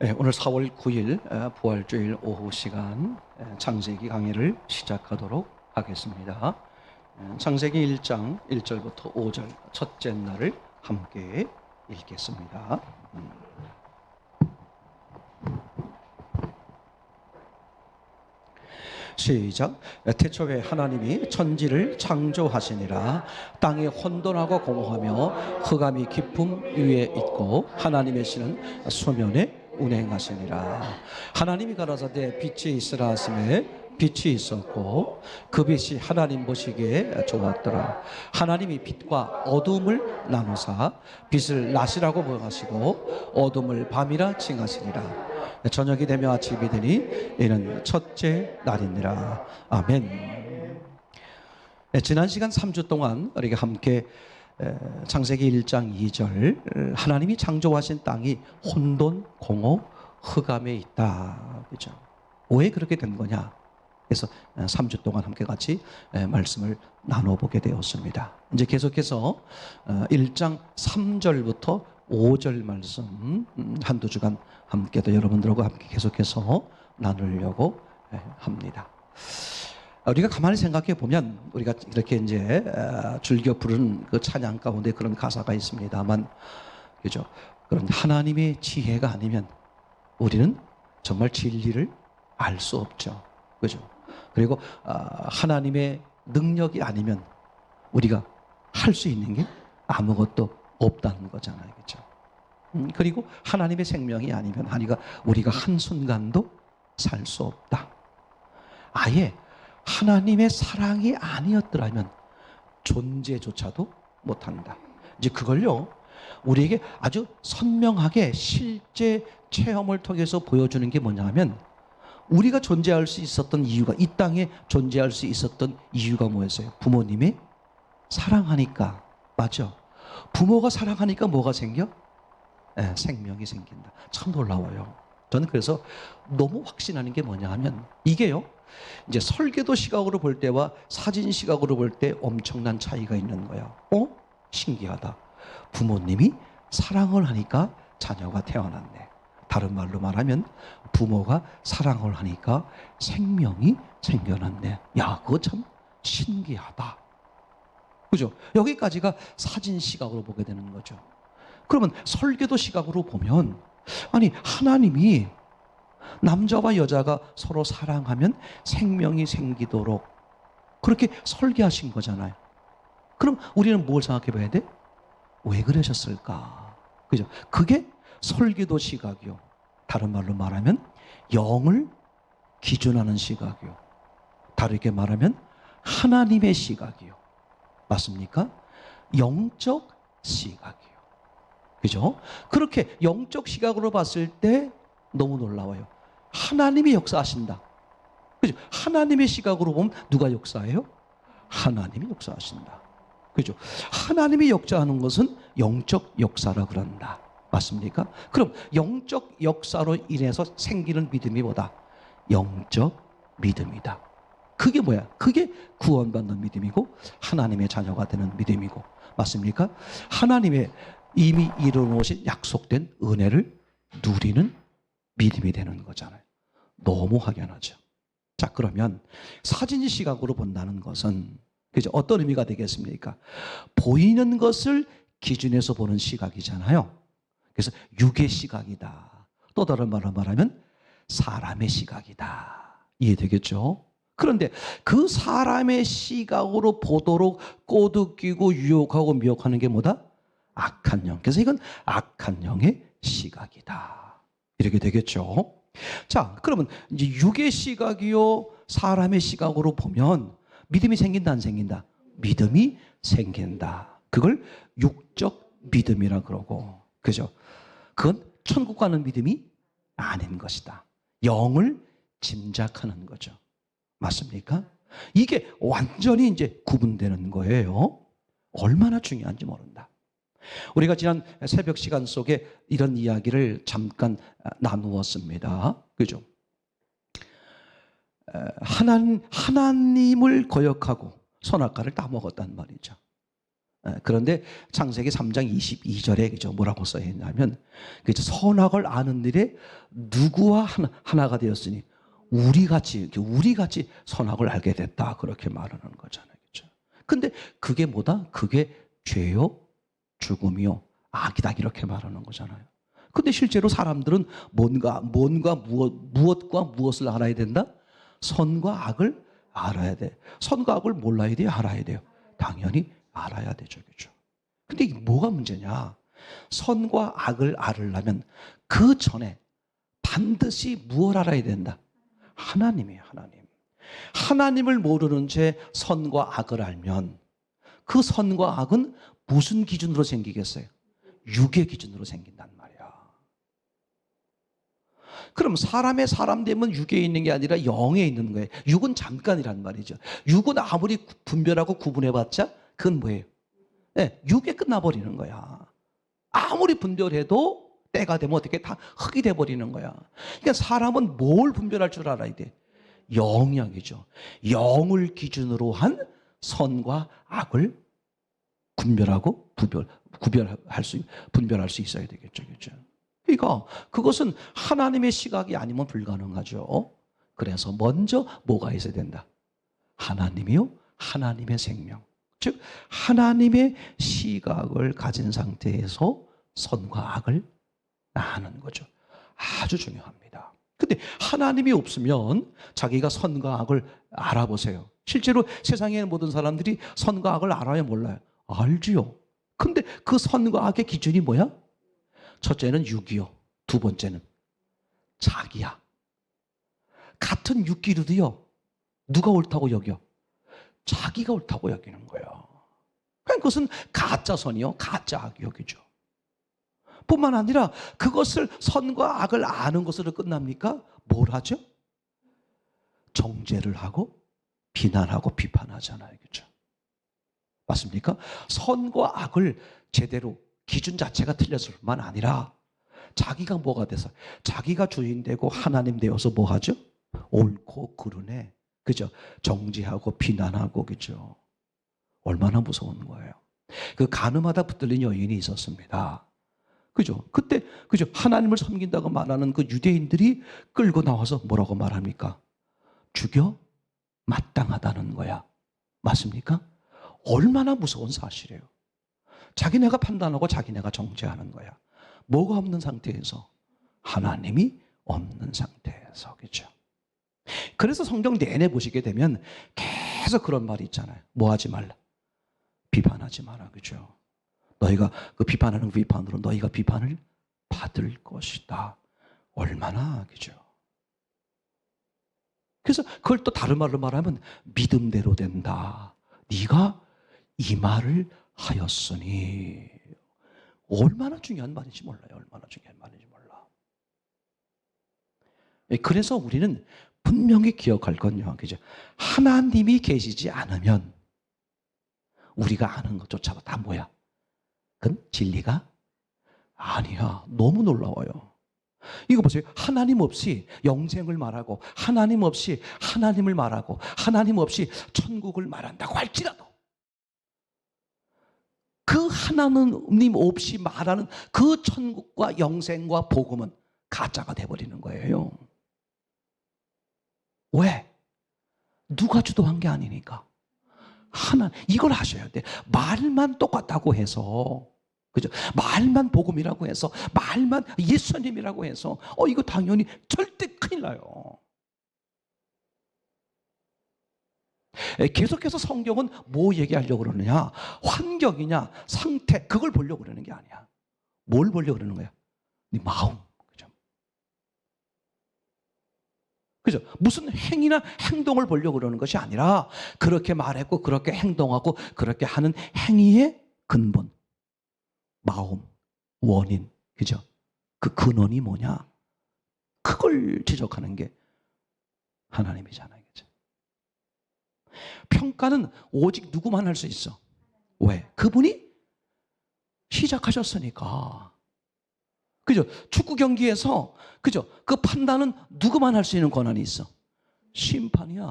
네, 오늘 4월 9일 부활주일 오후 시간 창세기 강의를 시작하도록 하겠습니다. 창세기 1장 1절부터 5절 첫째 날을 함께 읽겠습니다. 시작. 태초에 하나님이 천지를 창조하시니라. 땅이 혼돈하고 공허하며 흑암이 깊음 위에 있고 하나님의 신은 수면에 운행하시니라. 하나님이 가라사대 빛이 있으라 하시매 빛이 있었고 그 빛이 하나님 보시기에 좋았더라. 하나님이 빛과 어둠을 나누사 빛을 낮이라고 명하시고 어둠을 밤이라 칭하시니라. 저녁이 되며 아침이 되니 이는 첫째 날이니라. 아멘. 지난 시간 3주 동안 우리가 함께 창세기 1장 2절 하나님이 창조하신 땅이 혼돈, 공허, 흑암에 있다. 그죠? 왜 그렇게 된 거냐? 그래서 3주 동안 함께 같이 말씀을 나눠보게 되었습니다. 이제 계속해서 1장 3절부터 5절 말씀 한두 주간 함께 또 여러분들하고 함께 계속해서 나누려고 합니다. 우리가 가만히 생각해 보면 우리가 이렇게 이제 즐겨 부르는 그 찬양 가운데 그런 가사가 있습니다만, 그죠? 그런 하나님의 지혜가 아니면 우리는 정말 진리를 알 수 없죠. 그죠? 그리고 하나님의 능력이 아니면 우리가 할 수 있는 게 아무것도 없다는 거잖아요. 그죠? 그리고 하나님의 생명이 아니면 우리가 한순간도 살 수 없다. 아예 하나님의 사랑이 아니었더라면 존재조차도 못한다. 이제 그걸요, 우리에게 아주 선명하게 실제 체험을 통해서 보여주는 게 뭐냐 하면, 우리가 존재할 수 있었던 이유가, 이 땅에 존재할 수 있었던 이유가 뭐였어요? 부모님이 사랑하니까. 맞죠? 부모가 사랑하니까 뭐가 생겨? 생명이 생긴다. 참 놀라워요. 저는 그래서 너무 확신하는 게 뭐냐 하면, 이게요, 이제 설계도 시각으로 볼 때와 사진 시각으로 볼 때 엄청난 차이가 있는 거예요. 신기하다. 부모님이 사랑을 하니까 자녀가 태어났네. 다른 말로 말하면 부모가 사랑을 하니까 생명이 생겨났네. 야, 그거 참 신기하다. 그죠? 여기까지가 사진 시각으로 보게 되는 거죠. 그러면 설계도 시각으로 보면, 아니, 하나님이 남자와 여자가 서로 사랑하면 생명이 생기도록 그렇게 설계하신 거잖아요. 그럼 우리는 뭘 생각해 봐야 돼? 왜 그러셨을까? 그죠? 그게 설계도 시각이요. 다른 말로 말하면 영을 기준하는 시각이요. 다르게 말하면 하나님의 시각이요. 맞습니까? 영적 시각이요. 그죠? 그렇게 영적 시각으로 봤을 때 너무 놀라워요. 하나님이 역사하신다. 그죠? 하나님의 시각으로 보면 누가 역사해요? 하나님이 역사하신다. 그죠? 하나님이 역사하는 것은 영적 역사라 그런다. 맞습니까? 그럼 영적 역사로 인해서 생기는 믿음이 뭐다? 영적 믿음이다. 그게 뭐야? 그게 구원받는 믿음이고 하나님의 자녀가 되는 믿음이고, 맞습니까? 하나님의 이미 이루어놓으신 약속된 은혜를 누리는 믿음이 되는 거잖아요. 너무 확연하죠. 자, 그러면 사진 시각으로 본다는 것은, 그죠? 어떤 의미가 되겠습니까? 보이는 것을 기준해서 보는 시각이잖아요. 그래서 육의 시각이다. 또 다른 말로 말하면 사람의 시각이다. 이해되겠죠? 그런데 그 사람의 시각으로 보도록 꼬드기고 유혹하고 미혹하는 게 뭐다? 악한 영. 그래서 이건 악한 영의 시각이다. 이렇게 되겠죠? 자, 그러면 이제 육의 시각이요, 사람의 시각으로 보면 믿음이 생긴다, 안 생긴다? 믿음이 생긴다. 그걸 육적 믿음이라 그러고, 그죠? 그건 천국 가는 믿음이 아닌 것이다. 영을 짐작하는 거죠. 맞습니까? 이게 완전히 이제 구분되는 거예요. 얼마나 중요한지 모른다. 우리가 지난 새벽 시간 속에 이런 이야기를 잠깐 나누었습니다. 그죠? 하나님을 거역하고 선악과를 따먹었단 말이죠. 그런데 창세기 3장 22절에 그죠 뭐라고 써 있냐면 그죠 선악을 아는 일에 누구와 하나가 되었으니 우리같이 선악을 알게 됐다 그렇게 말하는 거잖아요. 그죠? 근데 그게 뭐다? 그게 죄요, 죽음이요, 악이다 이렇게 말하는 거잖아요. 근데 실제로 사람들은 무엇과 무엇을 알아야 된다? 선과 악을 알아야 돼. 선과 악을 몰라야 돼요, 알아야 돼요? 당연히 알아야 되죠. 그죠? 근데 이게 뭐가 문제냐? 선과 악을 알으려면 그 전에 반드시 무엇을 알아야 된다? 하나님이에요, 하나님. 하나님을 모르는 채 선과 악을 알면 그 선과 악은 무슨 기준으로 생기겠어요? 육의 기준으로 생긴단 말이야. 그럼 사람의 사람 되면 육에 있는 게 아니라 영에 있는 거예요. 육은 잠깐이란 말이죠. 육은 아무리 분별하고 구분해봤자 그건 뭐예요? 네, 육에 끝나버리는 거야. 아무리 분별해도 때가 되면 어떻게 다 흙이 돼버리는 거야. 그러니까 사람은 뭘 분별할 줄 알아야 돼? 영역이죠. 영을 기준으로 한 선과 악을 분별할 수 있어야 되겠죠. 그렇죠? 그러니까 그것은 하나님의 시각이 아니면 불가능하죠. 그래서 먼저 뭐가 있어야 된다? 하나님이요, 하나님의 생명. 즉 하나님의 시각을 가진 상태에서 선과 악을 아는 거죠. 아주 중요합니다. 근데 하나님이 없으면 자기가 선과 악을 알아보세요. 실제로 세상의 모든 사람들이 선과 악을 알아요, 몰라요? 알지요. 근데 그 선과 악의 기준이 뭐야? 첫째는 육이요. 두 번째는 자기야. 같은 육기로도요. 누가 옳다고 여겨? 자기가 옳다고 여기는 거예요. 그러니까 그것은 가짜 선이요. 가짜 악이 여기죠. 뿐만 아니라 그것을 선과 악을 아는 것으로 끝납니까? 뭘 하죠? 정죄를 하고 비난하고 비판하잖아요. 그렇죠? 맞습니까? 선과 악을 제대로 기준 자체가 틀렸을 뿐만 아니라 자기가 뭐가 돼서 자기가 주인 되고 하나님 되어서 뭐 하죠? 옳고 그르네. 그죠? 정죄하고 비난하고 그죠? 얼마나 무서운 거예요. 그 가늠하다 붙들린 여인이 있었습니다. 그죠? 그때 그죠? 하나님을 섬긴다고 말하는 그 유대인들이 끌고 나와서 뭐라고 말합니까? 죽여 마땅하다는 거야. 맞습니까? 얼마나 무서운 사실이에요. 자기네가 판단하고 자기네가 정죄하는 거야. 뭐가 없는 상태에서? 하나님이 없는 상태에서. 그렇죠? 그래서 성경 내내 보시게 되면 계속 그런 말이 있잖아요. 뭐 하지 말라? 비판하지 마라. 그렇죠? 너희가 그 비판하는 그 비판으로 너희가 비판을 받을 것이다. 얼마나 그죠? 그래서 그걸 또 다른 말로 말하면 믿음대로 된다. 네가 이 말을 하였으니. 얼마나 중요한 말인지 몰라요. 얼마나 중요한 말인지 몰라. 그래서 우리는 분명히 기억할 건요. 그죠? 하나님이 계시지 않으면 우리가 아는 것조차도 다 뭐야? 그건 진리가 아니야. 너무 놀라워요. 이거 보세요. 하나님 없이 영생을 말하고 하나님 없이 하나님을 말하고 하나님 없이 천국을 말한다고 할지라도 그 하나님 없이 말하는 그 천국과 영생과 복음은 가짜가 돼버리는 거예요. 왜? 누가 주도한 게 아니니까. 이걸 하셔야 돼. 말만 똑같다고 해서, 그죠? 말만 복음이라고 해서, 말만 예수님이라고 해서, 이거 당연히 절대 큰일 나요. 계속해서 성경은 뭐 얘기하려고 그러느냐? 환경이냐, 상태, 그걸 보려고 그러는 게 아니야. 뭘 보려고 그러는 거야? 네 마음. 그죠? 무슨 행위나 행동을 보려고 그러는 것이 아니라 그렇게 말했고 그렇게 행동하고 그렇게 하는 행위의 근본, 마음, 원인, 그죠? 그 근원이 뭐냐? 그걸 지적하는 게 하나님이잖아요. 그죠? 평가는 오직 누구만 할 수 있어. 왜? 그분이 시작하셨으니까. 그죠? 축구 경기에서 그죠? 그 판단은 누구만 할 수 있는 권한이 있어? 심판이야.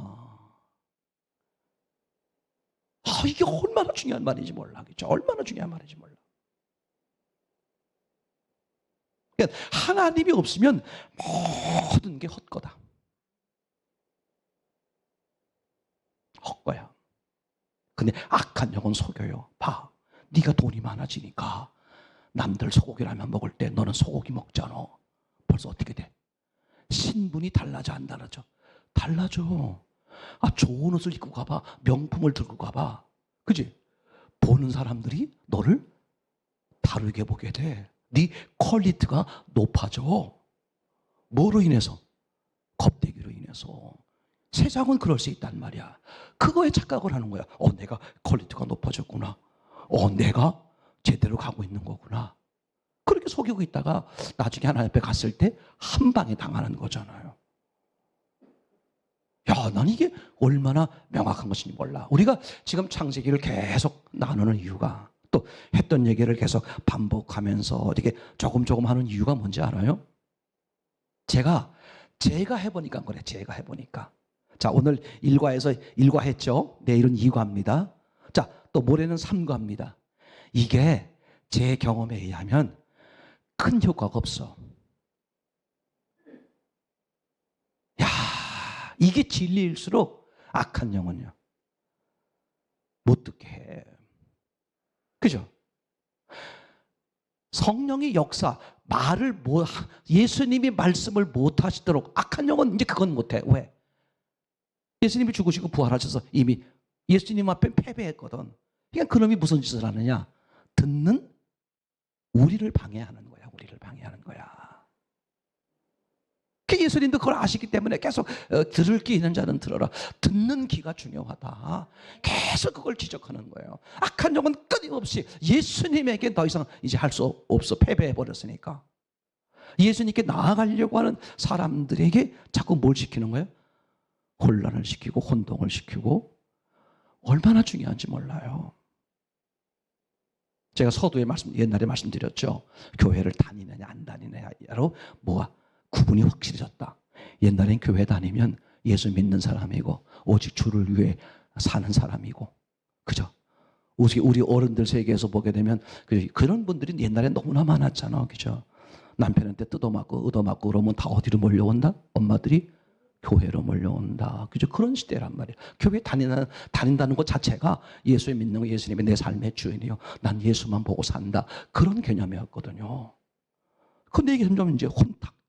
이게 얼마나 중요한 말인지 몰라. 그죠? 얼마나 중요한 말인지 몰라. 그러니까 하나님이 없으면 모든 게 헛거다. 헛거야. 근데 악한 영은 속여요. 봐, 네가 돈이 많아지니까 남들 소고기라면 먹을 때 너는 소고기 먹잖아. 벌써 어떻게 돼? 신분이 달라져 안 달라져? 달라져. 좋은 옷을 입고 가봐. 명품을 들고 가봐. 그지? 보는 사람들이 너를 다르게 보게 돼. 네 퀄리티가 높아져. 뭐로 인해서? 겁대기로 인해서. 세상은 그럴 수 있단 말이야. 그거에 착각을 하는 거야. 내가 퀄리티가 높아졌구나. 내가 제대로 가고 있는 거구나. 그렇게 속이고 있다가 나중에 하나님 앞에 갔을 때 한 방에 당하는 거잖아요. 야, 난 이게 얼마나 명확한 것인지 몰라. 우리가 지금 창세기를 계속 나누는 이유가, 또 했던 얘기를 계속 반복하면서 이렇게 조금 하는 이유가 뭔지 알아요? 제가 해보니까 그래. 제가 해보니까. 자, 오늘 1과에서 1과 했죠. 내일은 2과입니다. 자, 또 모레는 3과입니다. 이게 제 경험에 의하면 큰 효과가 없어. 야, 이게 진리일수록 악한 영은요, 못 듣게 해. 그죠? 성령의 역사, 예수님이 말씀을 못 하시도록 악한 영은 이제 그건 못 해. 왜? 예수님이 죽으시고 부활하셔서 이미 예수님 앞에 패배했거든. 그러니까 그놈이 무슨 짓을 하느냐? 듣는 우리를 방해하는 거야. 우리를 방해하는 거야. 그 예수님도 그걸 아시기 때문에 계속 들을 귀 있는 자는 들어라. 듣는 귀가 중요하다. 계속 그걸 지적하는 거예요. 악한 영은 끊임없이 예수님에게 더 이상 이제 할 수 없어. 패배해버렸으니까. 예수님께 나아가려고 하는 사람들에게 자꾸 뭘 시키는 거예요? 혼란을 시키고 혼동을 시키고. 얼마나 중요한지 몰라요. 제가 서두에 옛날에 말씀드렸죠. 교회를 다니느냐 안 다니느냐로 뭐가 구분이 확실해졌다. 옛날엔 교회 다니면 예수 믿는 사람이고 오직 주를 위해 사는 사람이고, 그죠? 우리 어른들 세계에서 보게 되면 그런 분들이 옛날에 너무나 많았잖아. 그죠? 남편한테 뜯어맞고 얻어맞고 그러면 다 어디로 몰려온다? 엄마들이 교회로 몰려온다. 그죠? 그런 시대란 말이에요. 교회 다닌다는 것 자체가 예수 믿는 거, 예수님이 내 삶의 주인이요, 난 예수만 보고 산다. 그런 개념이었거든요. 근데 이게 점점 이제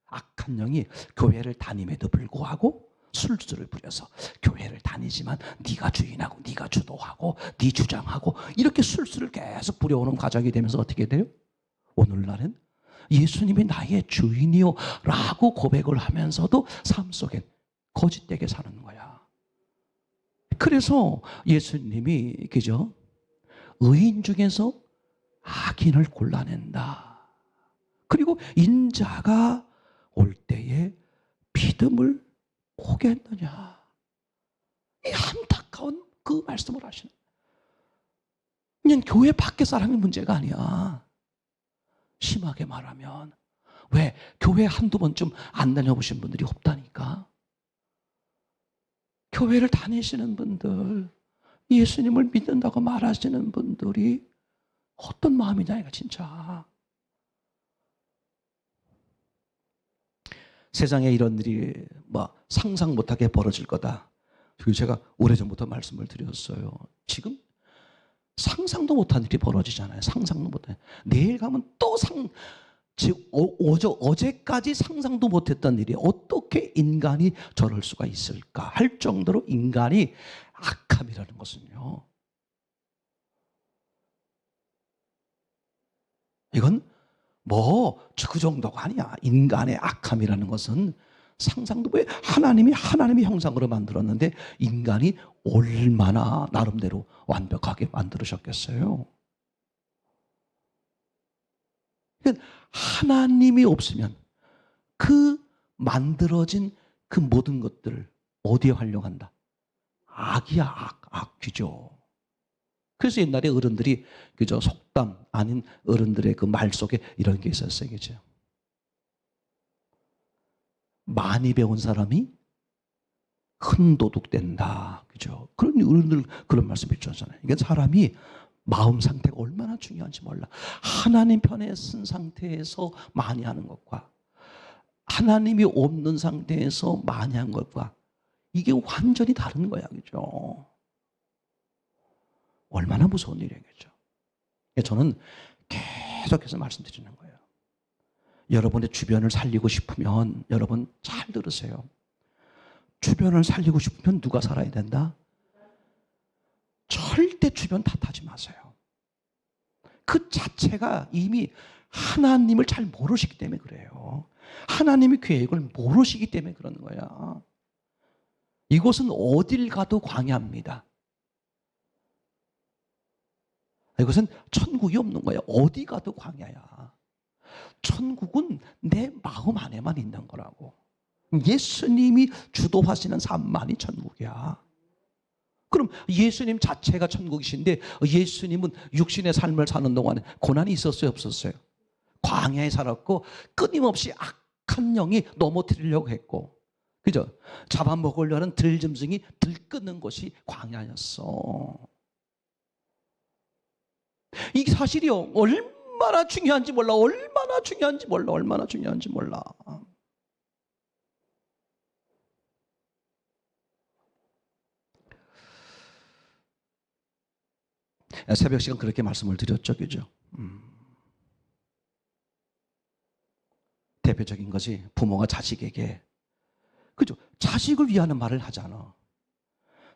악한 영이 교회를 다님에도 불구하고 술수를 부려서 교회를 다니지만 네가 주인하고 네가 주도하고 네 주장하고 이렇게 술수를 계속 부려오는 과정이 되면서 어떻게 돼요? 오늘날은 예수님이 나의 주인이요 라고 고백을 하면서도 삶 속엔 거짓되게 사는 거야. 그래서 예수님이, 그죠? 의인 중에서 악인을 골라낸다. 그리고 인자가 올 때에 믿음을 포기했느냐. 이 안타까운 그 말씀을 하시는. 그냥 교회 밖에 사람이 문제가 아니야. 심하게 말하면. 왜? 교회 한두 번쯤 안 다녀보신 분들이 없다니까. 교회를 다니시는 분들, 예수님을 믿는다고 말하시는 분들이 어떤 마음이냐 이거 진짜. 세상에 이런 일이 상상 못하게 벌어질 거다. 그리고 제가 오래전부터 말씀을 드렸어요. 지금 상상도 못한 일이 벌어지잖아요. 상상도 못해. 내일 가면 또 어제까지 상상도 못했던 일이 어떻게 인간이 저럴 수가 있을까 할 정도로 인간이 악함이라는 것은요. 이건 그 정도가 아니야. 인간의 악함이라는 것은 상상도, 왜 하나님의 형상으로 만들었는데 인간이 얼마나 나름대로 완벽하게 만들으셨겠어요. 하나님이 없으면 그 만들어진 그 모든 것들을 어디에 활용한다? 악이야, 악귀죠. 그래서 옛날에 어른들이, 그저 속담 아닌 어른들의 그 말 속에 이런 게 있었어요. 그죠? 많이 배운 사람이 흔도둑된다. 그죠? 그런 어른들 그런 말씀 해주잖아요. 이게 사람이 마음 상태가 얼마나 중요한지 몰라. 하나님 편에 쓴 상태에서 많이 하는 것과 하나님이 없는 상태에서 많이 한 것과 이게 완전히 다른 거야. 그죠? 얼마나 무서운 일이겠죠. 저는 계속해서 말씀드리는 거예요. 여러분의 주변을 살리고 싶으면 여러분 잘 들으세요. 주변을 살리고 싶으면 누가 살아야 된다? 절대 주변 탓하지 마세요. 그 자체가 이미 하나님을 잘 모르시기 때문에 그래요. 하나님의 계획을 모르시기 때문에 그러는 거야. 이곳은 어딜 가도 광야입니다. 이것은 천국이 없는 거야. 어디 가도 광야야. 천국은 내 마음 안에만 있는 거라고. 예수님이 주도하시는 삶만이 천국이야. 그럼 예수님 자체가 천국이신데 예수님은 육신의 삶을 사는 동안에 고난이 있었어요, 없었어요? 광야에 살았고 끊임없이 악한 영이 넘어뜨리려고 했고, 그죠? 잡아먹으려는 들짐승이 들끓는 것이 광야였어. 이 사실이요, 얼마나 중요한지 몰라. 얼마나 중요한지 몰라. 얼마나 중요한지 몰라. 새벽 시간 그렇게 말씀을 드렸죠, 그죠? 대표적인 것이 부모가 자식에게, 그죠? 자식을 위하는 말을 하잖아.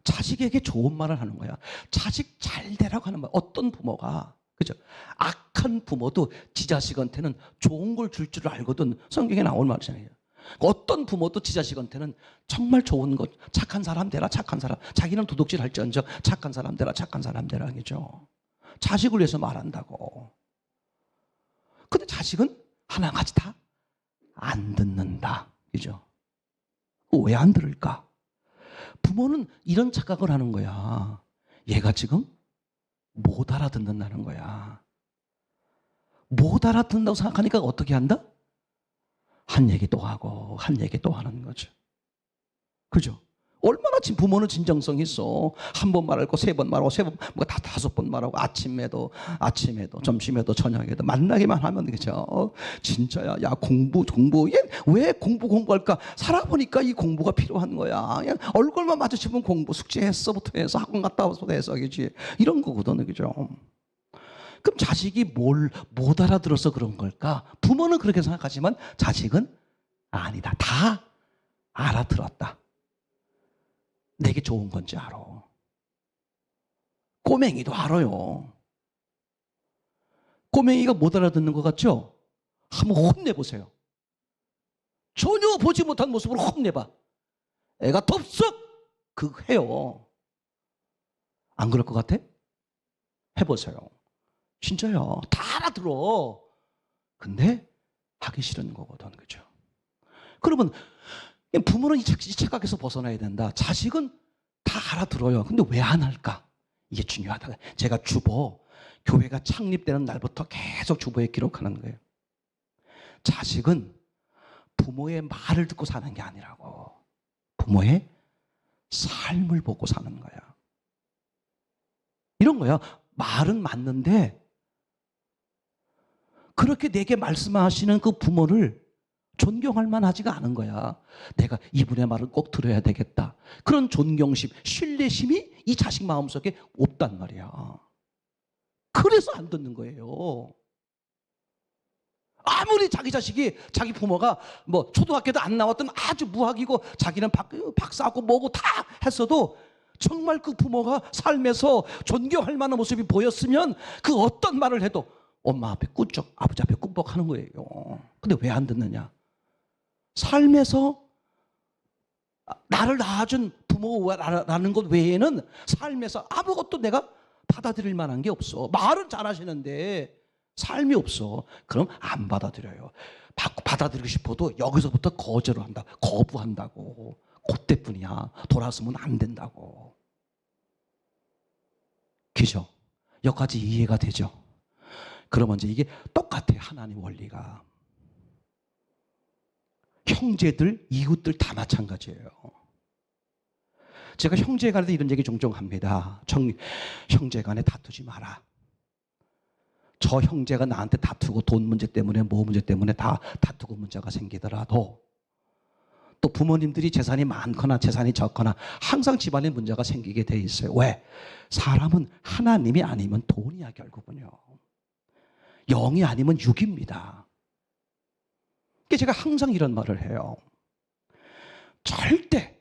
자식에게 좋은 말을 하는 거야. 자식 잘 되라고 하는 말. 어떤 부모가, 그죠? 악한 부모도 지 자식한테는 좋은 걸 줄 줄 알거든. 성경에 나온 말이잖아요. 어떤 부모도 지 자식한테는 정말 좋은 것, 착한 사람 되라, 착한 사람. 자기는 도둑질 할지언정 착한 사람 되라, 착한 사람 되라, 그죠? 자식을 위해서 말한다고. 근데 자식은 하나같이 다 안 듣는다, 그죠? 왜 안 들을까? 부모는 이런 착각을 하는 거야. 얘가 지금 못 알아듣는다는 거야. 못 알아듣는다고 생각하니까 어떻게 한다? 한 얘기 또 하고 한 얘기 또 하는 거죠. 그죠? 얼마나 부모는 진정성이 있어. 한 번 말하고 세 번 말하고 세 번, 뭐 다 다섯 번 말하고 아침에도 점심에도 저녁에도 만나기만 하면 그죠? 진짜야. 야, 공부 왜 공부할까? 살아보니까 이 공부가 필요한 거야. 그냥 얼굴만 마주치면 공부 숙제했어부터 해서 학원 갔다 와서부터 해서 그지? 이런 거거든, 그죠? 그럼 자식이 뭘 못 알아들어서 그런 걸까? 부모는 그렇게 생각하지만 자식은 아니다. 다 알아들었다. 내게 좋은 건지 알아. 꼬맹이도 알아요. 꼬맹이가 못 알아듣는 것 같죠? 한번 혼내보세요. 전혀 보지 못한 모습으로 혼내봐. 애가 덥석 해요. 안 그럴 것 같아? 해보세요. 진짜요. 다 알아들어. 근데 하기 싫은 거거든, 그죠? 그러면 부모는 이 착각에서 벗어나야 된다. 자식은 다 알아들어요. 근데 왜 안 할까? 이게 중요하다. 제가 교회가 창립되는 날부터 계속 주보에 기록하는 거예요. 자식은 부모의 말을 듣고 사는 게 아니라고. 부모의 삶을 보고 사는 거야. 이런 거야. 말은 맞는데 그렇게 내게 말씀하시는 그 부모를 존경할 만하지가 않은 거야. 내가 이분의 말을 꼭 들어야 되겠다. 그런 존경심, 신뢰심이 이 자식 마음속에 없단 말이야. 그래서 안 듣는 거예요. 아무리 자기 자식이 자기 부모가 뭐 초등학교도 안 나왔던 아주 무학이고 자기는 박사하고 뭐고 다 했어도 정말 그 부모가 삶에서 존경할 만한 모습이 보였으면 그 어떤 말을 해도 엄마 앞에 꾸쩍, 아버지 앞에 꿈뻑 하는 거예요. 근데 왜 안 듣느냐? 삶에서 나를 낳아준 부모라는 것 외에는 삶에서 아무것도 내가 받아들일 만한 게 없어. 말은 잘하시는데 삶이 없어. 그럼 안 받아들여요. 받아들이고 싶어도 여기서부터 거절을 한다. 거부한다고. 그때뿐이야. 돌아서면 안 된다고. 그죠? 여기까지 이해가 되죠? 그러면 이제 이게 똑같아요. 하나님 원리가. 형제들, 이웃들 다 마찬가지예요. 제가 형제간에도 이런 얘기 종종 합니다. 형제간에 다투지 마라. 저 형제가 나한테 다투고 돈 문제 때문에 뭐 문제 때문에 다 다투고 문제가 생기더라도 또 부모님들이 재산이 많거나 재산이 적거나 항상 집안에 문제가 생기게 돼 있어요. 왜? 사람은 하나님이 아니면 돈이야 결국은요. 영이 아니면 육입니다. 그러니까 제가 항상 이런 말을 해요. 절대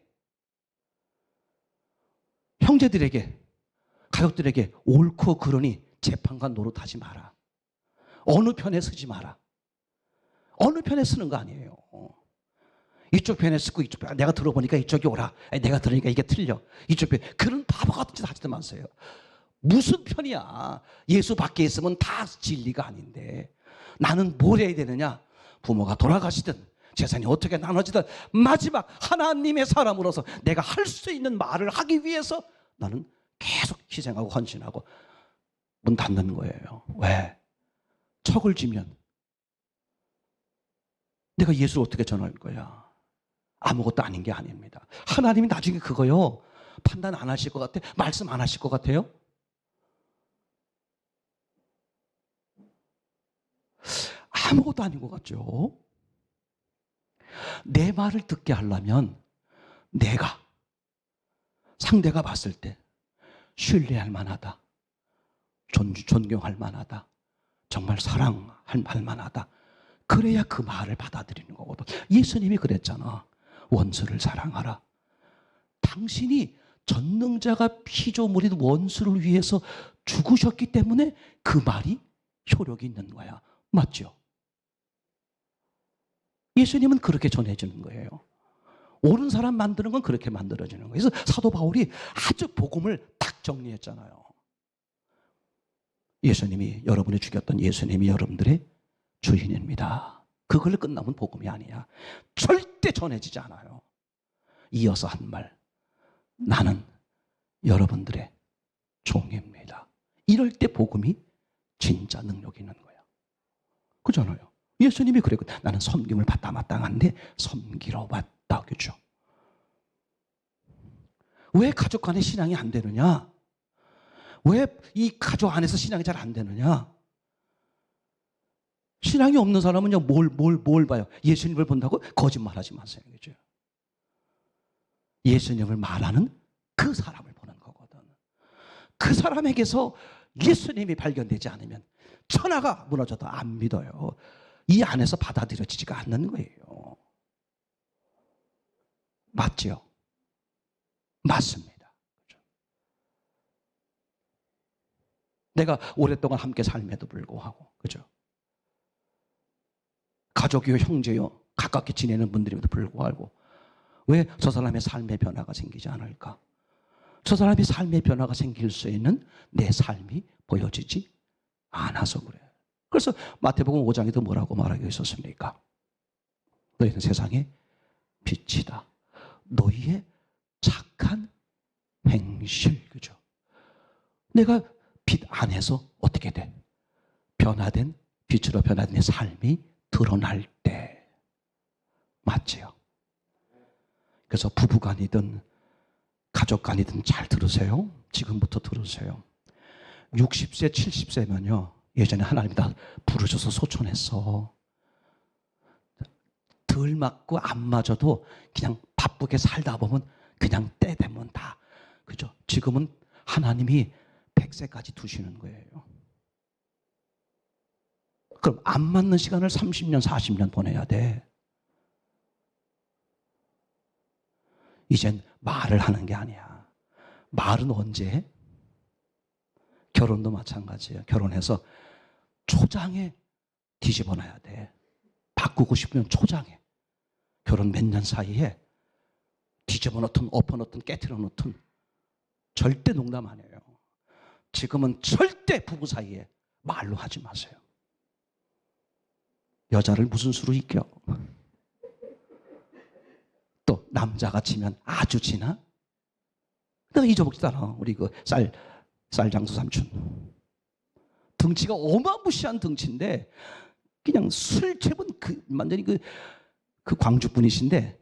형제들에게 가족들에게 옳고 그러니 재판관 노릇하지 마라. 어느 편에 서지 마라. 어느 편에 서는 거 아니에요. 이쪽 편에 쓰고 이쪽 편, 내가 들어보니까 이쪽이 옳아. 내가 들으니까 이게 틀려. 이쪽 편. 그런 바보 같은 짓 하지도 마세요. 무슨 편이야. 예수 밖에 있으면 다 진리가 아닌데 나는 뭘 해야 되느냐. 부모가 돌아가시든 재산이 어떻게 나눠지든 마지막 하나님의 사람으로서 내가 할 수 있는 말을 하기 위해서 나는 계속 희생하고 헌신하고 문 닫는 거예요. 왜? 척을 지면 내가 예수를 어떻게 전할 거야? 아무것도 아닌 게 아닙니다. 하나님이 나중에 그거요 판단 안 하실 것 같아? 말씀 안 하실 것 같아요? 아무것도 아닌 것 같죠? 내 말을 듣게 하려면 내가 상대가 봤을 때 신뢰할 만하다, 존경할 만하다, 정말 사랑할 만하다. 그래야 그 말을 받아들이는 거거든. 예수님이 그랬잖아. 원수를 사랑하라. 당신이 전능자가 피조물인 원수를 위해서 죽으셨기 때문에 그 말이 효력이 있는 거야. 맞죠? 예수님은 그렇게 전해주는 거예요. 옳은 사람 만드는 건 그렇게 만들어지는 거예요. 그래서 사도 바울이 아주 복음을 딱 정리했잖아요. 예수님이 여러분이 죽였던 예수님이 여러분들의 주인입니다. 그걸로 끝나면 복음이 아니야. 절대 전해지지 않아요. 이어서 한 말. 나는 여러분들의 종입니다. 이럴 때 복음이 진짜 능력이 있는 거야. 그잖아요. 예수님이 그랬고 나는 섬김을 받다 마땅한데 섬기러 왔다. 그죠? 왜 가족 간의 신앙이 안 되느냐? 왜 이 가족 안에서 신앙이 잘 안 되느냐? 신앙이 없는 사람은요, 뭘 봐요? 예수님을 본다고? 거짓말 하지 마세요. 그죠? 예수님을 말하는 그 사람을 보는 거거든. 그 사람에게서 예수님이 발견되지 않으면 천하가 무너져도 안 믿어요. 이 안에서 받아들여지지가 않는 거예요. 맞죠? 맞습니다. 그죠? 내가 오랫동안 함께 삶에도 불구하고, 그죠? 가족이요, 형제요, 가깝게 지내는 분들임에도 불구하고 왜 저 사람의 삶의 변화가 생기지 않을까? 저 사람의 삶의 변화가 생길 수 있는 내 삶이 보여지지 않아서 그래요. 그래서 마태복음 5장에도 뭐라고 말하고 있었습니까? 너희는 세상의 빛이다. 너희의 착한 행실, 그죠? 내가 빛 안에서 어떻게 돼? 변화된, 빛으로 변화된 내 삶이 드러날 때. 맞지요? 그래서 부부간이든 가족간이든 잘 들으세요. 지금부터 들으세요. 60세, 70세면요. 예전에 하나님이 다 부르셔서 소천했어. 덜 맞고 안 맞아도 그냥 바쁘게 살다 보면 그냥 때 되면 다. 그죠? 지금은 하나님이 100세까지 두시는 거예요. 그럼 안 맞는 시간을 30년, 40년 보내야 돼. 이젠 말을 하는 게 아니야. 말은 언제? 결혼도 마찬가지예요. 결혼해서 초장에 뒤집어 놔야 돼. 바꾸고 싶으면 초장에. 결혼 몇 년 사이에 뒤집어 놓든 엎어 놓든 깨트려 놓든 절대 농담 아니에요. 지금은 절대 부부 사이에 말로 하지 마세요. 여자를 무슨 수로 이겨? 또 남자가 치면 아주 지나? 내가 잊어먹지도 않아. 우리 그 쌀장수 삼촌. 등치가 어마무시한 등치인데 그냥 술집은 완전히 그 광주 분이신데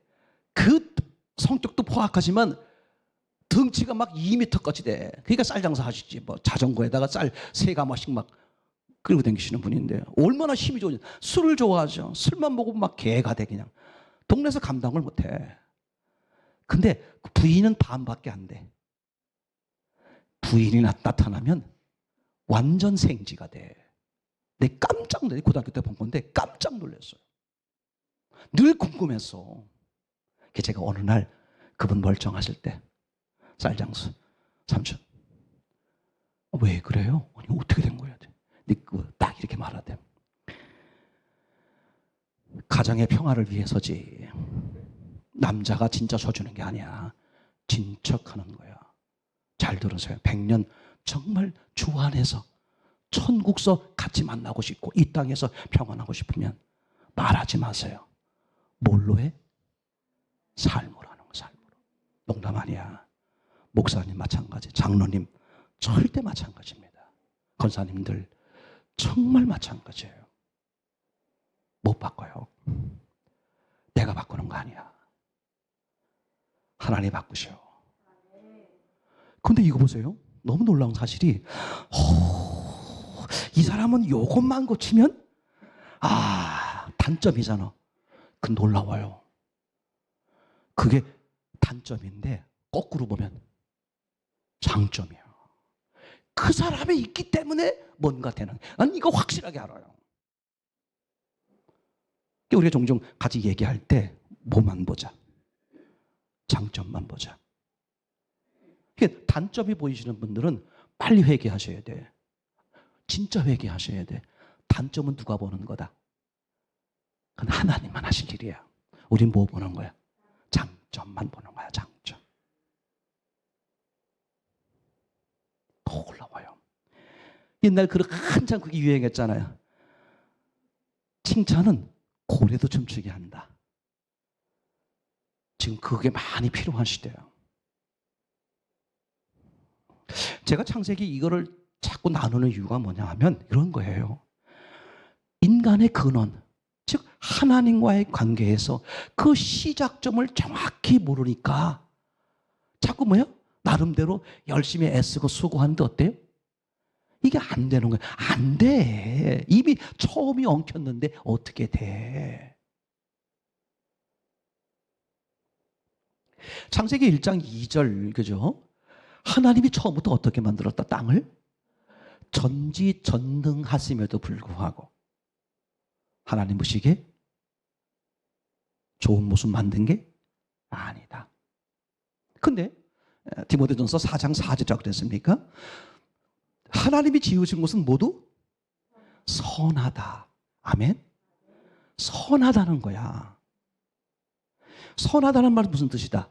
그 성격도 포악하지만 덩치가 막 2m까지 돼. 그러니까 쌀 장사 하시지. 뭐 자전거에다가 쌀 3가마씩 막 끌고 다니시는 분인데 얼마나 힘이 좋으냐. 술을 좋아하죠. 술만 먹으면 막 개가 돼 그냥. 동네에서 감당을 못해. 근데 부인은 반밖에 안 돼. 부인이 나타나면 완전 생지가 돼. 내 깜짝 놀래. 고등학교 때 본 건데 깜짝 놀랐어요. 늘 궁금했어. 제가 어느 날 그분 멀쩡하실 때 쌀장수 삼촌 왜 그래요? 아니 어떻게 된 거야? 딱 이렇게 말하대. 가정의 평화를 위해서지. 남자가 진짜 져주는 게 아니야. 진척하는 거야. 잘 들으세요. 100년 정말 주 안에서 천국서 같이 만나고 싶고 이 땅에서 평안하고 싶으면 말하지 마세요. 뭘로 해? 삶으로 하는 거. 삶으로. 농담 아니야. 목사님 마찬가지, 장로님 절대 마찬가지입니다. 권사님들 정말 마찬가지예요. 못 바꿔요. 내가 바꾸는 거 아니야. 하나님 바꾸셔. 근데 이거 보세요. 너무 놀라운 사실이 이 사람은 이것만 고치면 단점이잖아. 그 놀라워요. 그게 단점인데 거꾸로 보면 장점이야. 그 사람이 있기 때문에 뭔가 되는. 난 이거 확실하게 알아요. 우리가 종종 같이 얘기할 때 뭐만 보자. 장점만 보자. 단점이 보이시는 분들은 빨리 회개하셔야 돼. 진짜 회개하셔야 돼. 단점은 누가 보는 거다? 그건 하나님만 하실 일이야. 우린 뭐 보는 거야? 장점만 보는 거야. 장점. 놀라워요. 옛날 한참 그게 유행했잖아요. 칭찬은 고래도 춤추게 한다. 지금 그게 많이 필요한 시대예요. 제가 창세기 이거를 자꾸 나누는 이유가 뭐냐 하면 이런 거예요. 인간의 근원, 즉 하나님과의 관계에서 그 시작점을 정확히 모르니까 자꾸 나름대로 열심히 애쓰고 수고하는데 어때요? 이게 안 되는 거예요. 안 돼. 이미 처음이 엉켰는데 어떻게 돼? 창세기 1장 2절 그죠? 하나님이 처음부터 어떻게 만들었다? 땅을 전지전능하심에도 불구하고 하나님 보시기에 좋은 모습 만든 게 아니다. 근데 디모데전서 4장 4절이라고 그랬습니까? 하나님이 지으신 것은 모두 선하다. 아멘? 선하다는 거야. 선하다는 말은 무슨 뜻이다?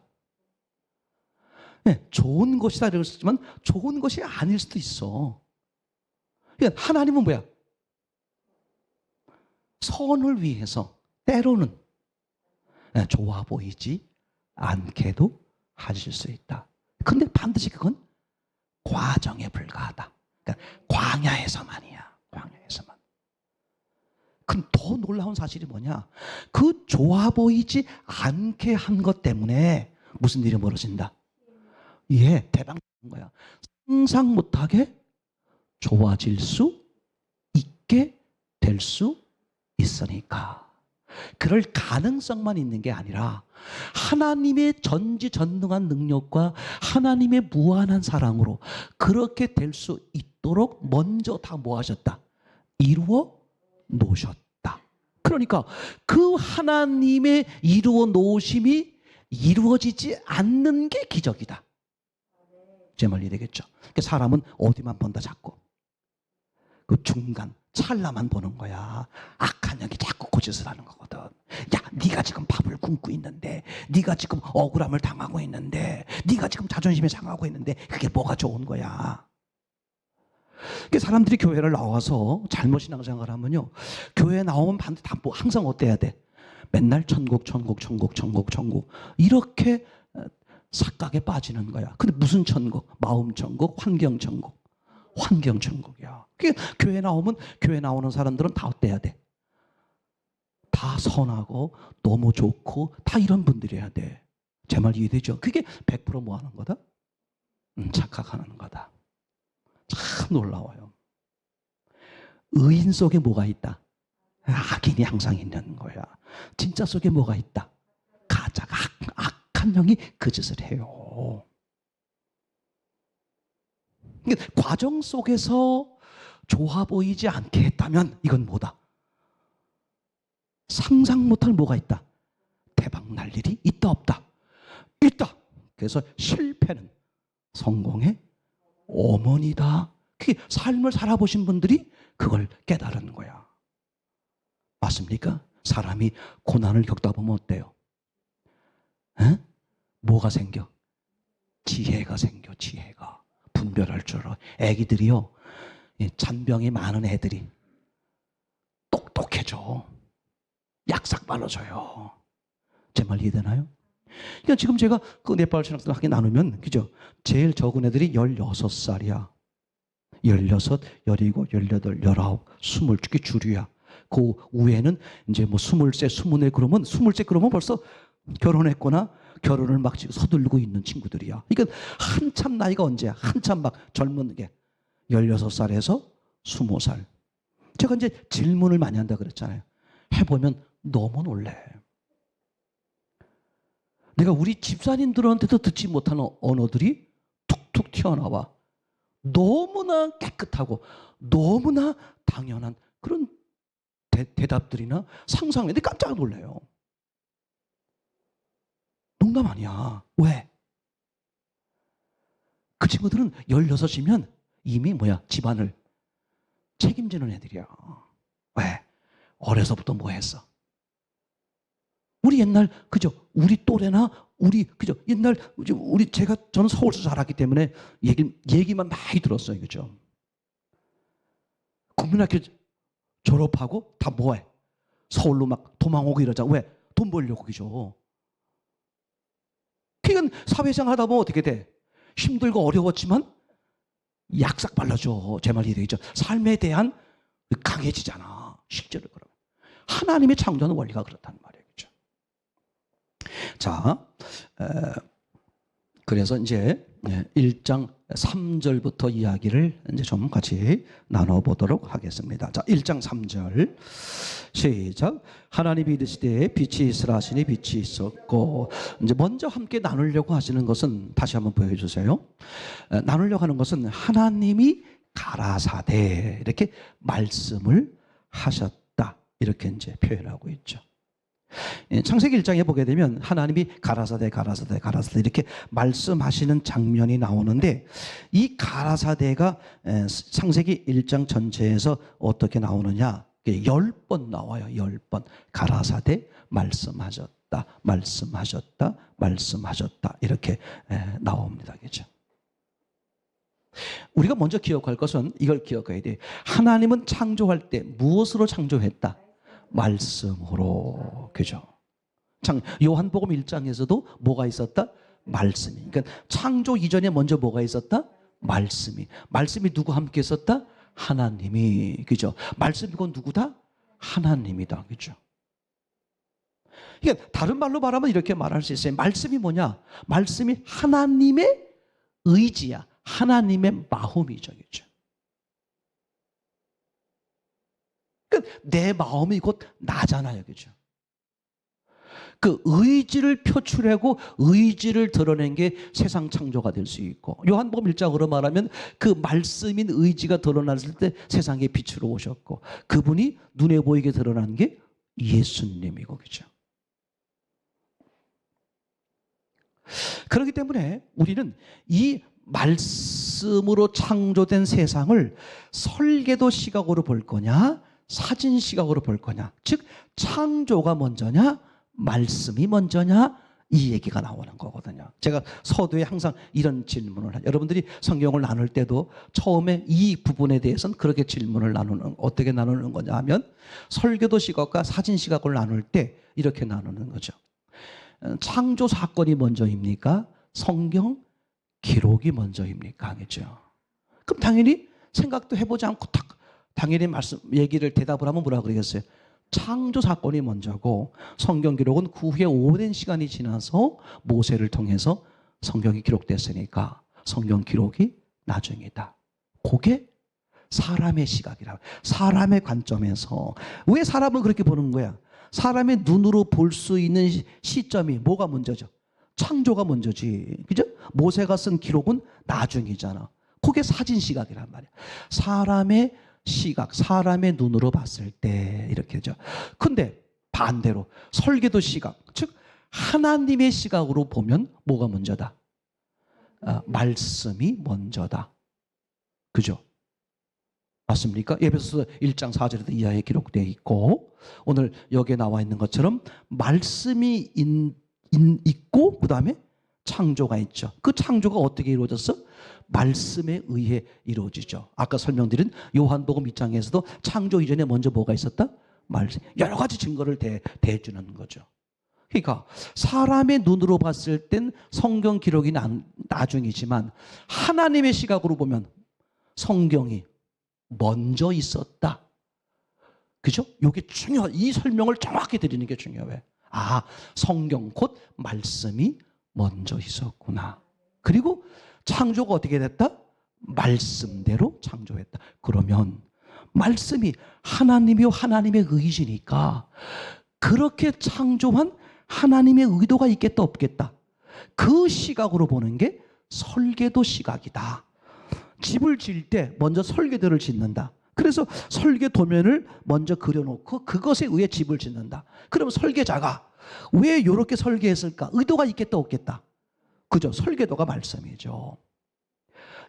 네, 좋은 것이다 이렇게 쓰지만 좋은 것이 아닐 수도 있어. 그러니까 하나님은 뭐야? 선을 위해서 때로는 좋아 보이지 않게도 하실 수 있다. 근데 반드시 그건 과정에 불과하다. 그러니까 광야에서만이야. 광야에서만. 그럼 더 놀라운 사실이 뭐냐? 그 좋아 보이지 않게 한 것 때문에 무슨 일이 벌어진다? 대박 나는 거야. 상상 못하게 좋아질 수 있게 될 수 있으니까. 그럴 가능성만 있는 게 아니라 하나님의 전지전능한 능력과 하나님의 무한한 사랑으로 그렇게 될 수 있도록 먼저 다 뭐 하셨다? 이루어 놓으셨다. 그러니까 그 하나님의 이루어 놓으심이 이루어지지 않는 게 기적이다. 제 말 이해되겠죠? 사람은 어디만 본다 자꾸? 그 중간 찰나만 보는 거야. 악한 영이 자꾸 고짓을 하는 거거든. 야, 네가 지금 밥을 굶고 있는데, 네가 지금 억울함을 당하고 있는데, 네가 지금 자존심이 상하고 있는데 그게 뭐가 좋은 거야? 사람들이 교회를 나와서 잘못 신앙생활을 하면요, 교회 나오면 반드시 항상 어때야 돼? 맨날 천국 이렇게 착각에 빠지는 거야. 근데 무슨 천국? 마음 천국, 환경 천국. 환경 천국이야. 교회 나오면 교회 나오는 사람들은 다 어때야 돼? 다 선하고 너무 좋고 다 이런 분들이어야 돼. 제 말 이해되죠? 그게 100% 뭐 하는 거다? 착각하는 거다. 참 놀라워요. 의인 속에 뭐가 있다? 악인이 항상 있는 거야. 진짜 속에 뭐가 있다? 가짜가 악한 영이 그 짓을 해요. 과정 속에서 좋아 보이지 않게 했다면 이건 뭐다? 상상 못할 뭐가 있다? 대박 날 일이 있다 없다? 있다. 그래서 실패는 성공의 어머니다. 그게 삶을 살아보신 분들이 그걸 깨달은 거야. 맞습니까? 사람이 고난을 겪다 보면 어때요? 에? 뭐가 생겨? 지혜가 생겨. 지혜가. 분별할 줄 알아. 애기들이요, 잔병이 많은 애들이 똑똑해져. 약삭 빨라져요. 제 말 이해되나요? 그러니까 지금 제가 그 네팔 신학생들 함께 나누면, 그죠? 제일 적은 애들이 16살이야. 16, 17, 18, 19, 20 특히 주류야. 그 위에는 이제 뭐 23, 24 그러면 23 그러면 벌써 결혼했거나 결혼을 막 지금 서둘고 있는 친구들이야. 그러니까 한참 나이가 언제야? 한참 막 젊은 게 16살에서 20살. 제가 이제 질문을 많이 한다 그랬잖아요. 해보면 너무 놀래. 내가 우리 집사님들한테도 듣지 못하는 언어들이 툭툭 튀어나와. 너무나 깨끗하고 너무나 당연한 그런 대답들이나 상상인데 깜짝 놀래요. 농담 아니야. 왜? 그 친구들은 16이면 이미 뭐야? 집안을 책임지는 애들이야. 왜? 어려서부터 뭐 했어? 우리 옛날, 그죠? 우리 또래나 우리, 그죠? 옛날 저는 서울에서 자랐기 때문에 얘기만 많이 들었어요. 그죠? 국민학교 졸업하고 다 뭐해? 서울로 막 도망오고 이러자. 왜? 돈 벌려고. 그죠? 그러니까 사회생활 하다 보면 어떻게 돼? 힘들고 어려웠지만 약삭 발라줘. 제 말 이해되죠? 삶에 대한 강해지잖아. 실제로 그러면. 하나님의 창조하는 원리가 그렇다는 말이에요. 그죠? 자, 그래서 이제 1장 3절부터 이야기를 이제 좀 같이 나눠보도록 하겠습니다. 자, 1장 3절 시작. 하나님이 이르시되 빛이 있으라 하시니 빛이 있었고. 이제 먼저 함께 나누려고 하시는 것은 다시 한번 보여주세요. 나누려고 하는 것은 하나님이 가라사대 이렇게 말씀을 하셨다 이렇게 이제 표현하고 있죠. 창세기 1장에 보게 되면 하나님이 가라사대 이렇게 말씀하시는 장면이 나오는데, 이 가라사대가 창세기 1장 전체에서 어떻게 나오느냐? 10번 나와요. 10번. 가라사대 말씀하셨다 이렇게 나옵니다. 그죠? 우리가 먼저 기억할 것은 이걸 기억해야 돼요. 하나님은 창조할 때 무엇으로 창조했다? 말씀으로. 그죠? 요한복음 1장에서도 뭐가 있었다? 말씀이. 그러니까 창조 이전에 먼저 뭐가 있었다? 말씀이. 말씀이 누구 함께 있었다? 하나님이. 그죠? 말씀이고 누구다? 하나님이다. 그죠? 그러니까 다른 말로 말하면 이렇게 말할 수 있어요. 말씀이 뭐냐? 말씀이 하나님의 의지야. 하나님의 마음이죠. 그죠? 내 마음이 곧 나잖아요. 그죠? 그 의지를 표출하고 의지를 드러낸 게 세상 창조가 될 수 있고, 요한복음 1장으로 말하면 그 말씀인 의지가 드러났을 때 세상에 빛으로 오셨고, 그분이 눈에 보이게 드러난 게 예수님이고. 그죠? 그렇기 때문에 우리는 이 말씀으로 창조된 세상을 설계도 시각으로 볼 거냐, 사진 시각으로 볼 거냐, 즉 창조가 먼저냐 말씀이 먼저냐, 이 얘기가 나오는 거거든요. 제가 서두에 항상 이런 질문을 해요. 여러분들이 성경을 나눌 때도 처음에 이 부분에 대해서는 그렇게 질문을 어떻게 나누는 거냐 하면, 설계도 시각과 사진 시각을 나눌 때 이렇게 나누는 거죠. 창조 사건이 먼저입니까? 성경 기록이 먼저입니까? 그죠? 그럼 당연히 생각도 해보지 않고 당연히 얘기를 대답을 하면 뭐라 그러겠어요? 창조 사건이 먼저고, 성경 기록은 그 후에 오랜 시간이 지나서 모세를 통해서 성경이 기록됐으니까 성경 기록이 나중이다. 그게 사람의 시각이라. 사람의 관점에서. 왜 사람은 그렇게 보는 거야? 사람의 눈으로 볼 수 있는 시점이 뭐가 먼저죠? 창조가 먼저지. 그죠? 모세가 쓴 기록은 나중이잖아. 그게 사진 시각이란 말이야. 사람의 시각, 사람의 눈으로 봤을 때 이렇게죠. 근데 반대로 설계도 시각, 즉 하나님의 시각으로 보면 뭐가 먼저다? 말씀이 먼저다. 그죠? 맞습니까? 에베소서 1장 4절에도 이하에 기록되어 있고, 오늘 여기에 나와 있는 것처럼 말씀이 있고 그 다음에 창조가 있죠. 그 창조가 어떻게 이루어졌어? 말씀에 의해 이루어지죠. 아까 설명드린 요한복음 2장에서도 창조 이전에 먼저 뭐가 있었다? 말씀. 여러 가지 증거를 대주는 거죠. 그러니까 사람의 눈으로 봤을 땐 성경 기록이 나중이지만 하나님의 시각으로 보면 성경이 먼저 있었다. 그죠? 이게 중요해. 이 설명을 정확히 드리는 게 중요해. 아, 성경 곧 말씀이 먼저 있었구나. 그리고 창조가 어떻게 됐다? 말씀대로 창조했다. 그러면 말씀이 하나님이요 하나님의 의지니까 그렇게 창조한 하나님의 의도가 있겠다 없겠다. 그 시각으로 보는 게 설계도 시각이다. 집을 지을 때 먼저 설계도를 짓는다. 그래서 설계 도면을 먼저 그려놓고 그것에 의해 집을 짓는다. 그럼 설계자가 왜 이렇게 설계했을까? 의도가 있겠다 없겠다. 그죠? 설계도가 말씀이죠.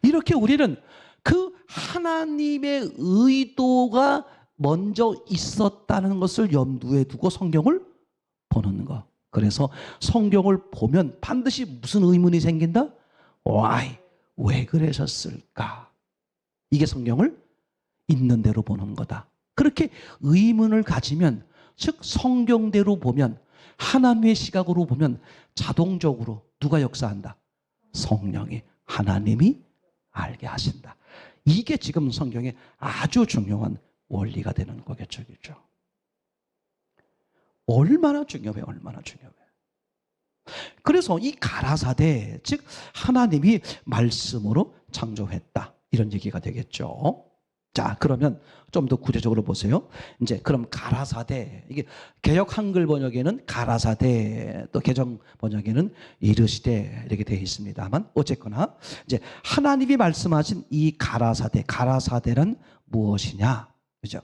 이렇게 우리는 그 하나님의 의도가 먼저 있었다는 것을 염두에 두고 성경을 보는 거. 그래서 성경을 보면 반드시 무슨 의문이 생긴다? Why? 왜 그러셨을까? 이게 성경을 있는 대로 보는 거다. 그렇게 의문을 가지면, 즉 성경대로 보면, 하나님의 시각으로 보면 자동적으로 누가 역사한다? 성령이, 하나님이 알게 하신다. 이게 지금 성경의 아주 중요한 원리가 되는 거겠죠. 그렇죠? 얼마나 중요해, 얼마나 중요해. 그래서 이 가라사대, 즉 하나님이 말씀으로 창조했다, 이런 얘기가 되겠죠. 자, 그러면 좀 더 구체적으로 보세요. 이제 그럼 가라사대, 이게 개역 한글 번역에는 가라사대, 또 개정 번역에는 이르시되 이렇게 되어 있습니다만, 어쨌거나 이제 하나님이 말씀하신 이 가라사대, 가라사대란 무엇이냐, 그죠?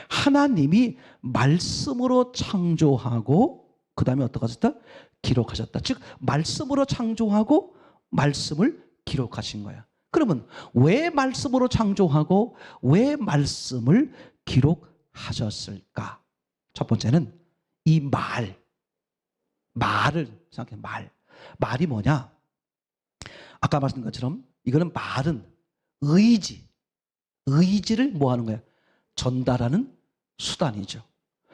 하나님이 말씀으로 창조하고 그 다음에 어떻게 하셨다? 기록하셨다. 즉 말씀으로 창조하고 말씀을 기록하신 거야. 그러면 왜 말씀으로 창조하고 왜 말씀을 기록하셨을까? 첫 번째는 이 말을 생각해. 말이 뭐냐? 아까 말씀드린 것처럼 이거는 말은 의지를 뭐 하는 거야? 전달하는 수단이죠.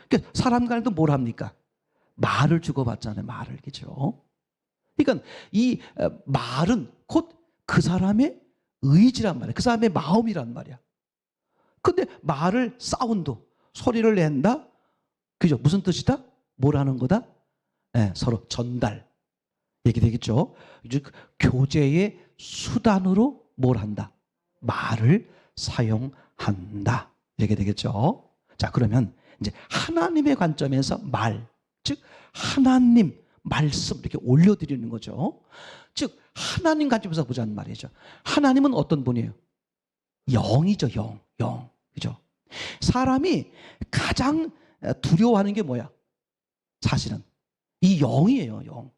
그러니까 사람 간에도 뭘 합니까? 말을 주고받잖아요. 말을. 그죠? 그러니까 이 말은 곧 그 사람의 의지란 말이야. 그 사람의 마음이란 말이야. 근데 말을 사운드, 소리를 낸다? 그죠? 무슨 뜻이다? 뭘 하는 거다? 네, 서로 전달. 얘기 되겠죠? 즉 교제의 수단으로 뭘 한다? 말을 사용한다. 이렇게 되겠죠? 자, 그러면 이제 하나님의 관점에서 말, 즉 하나님 말씀 이렇게 올려드리는 거죠. 즉 하나님 관점에서 보자는 말이죠. 하나님은 어떤 분이에요? 영이죠. 영. 그죠? 사람이 가장 두려워하는 게 뭐야? 사실은 이 영이에요. 영.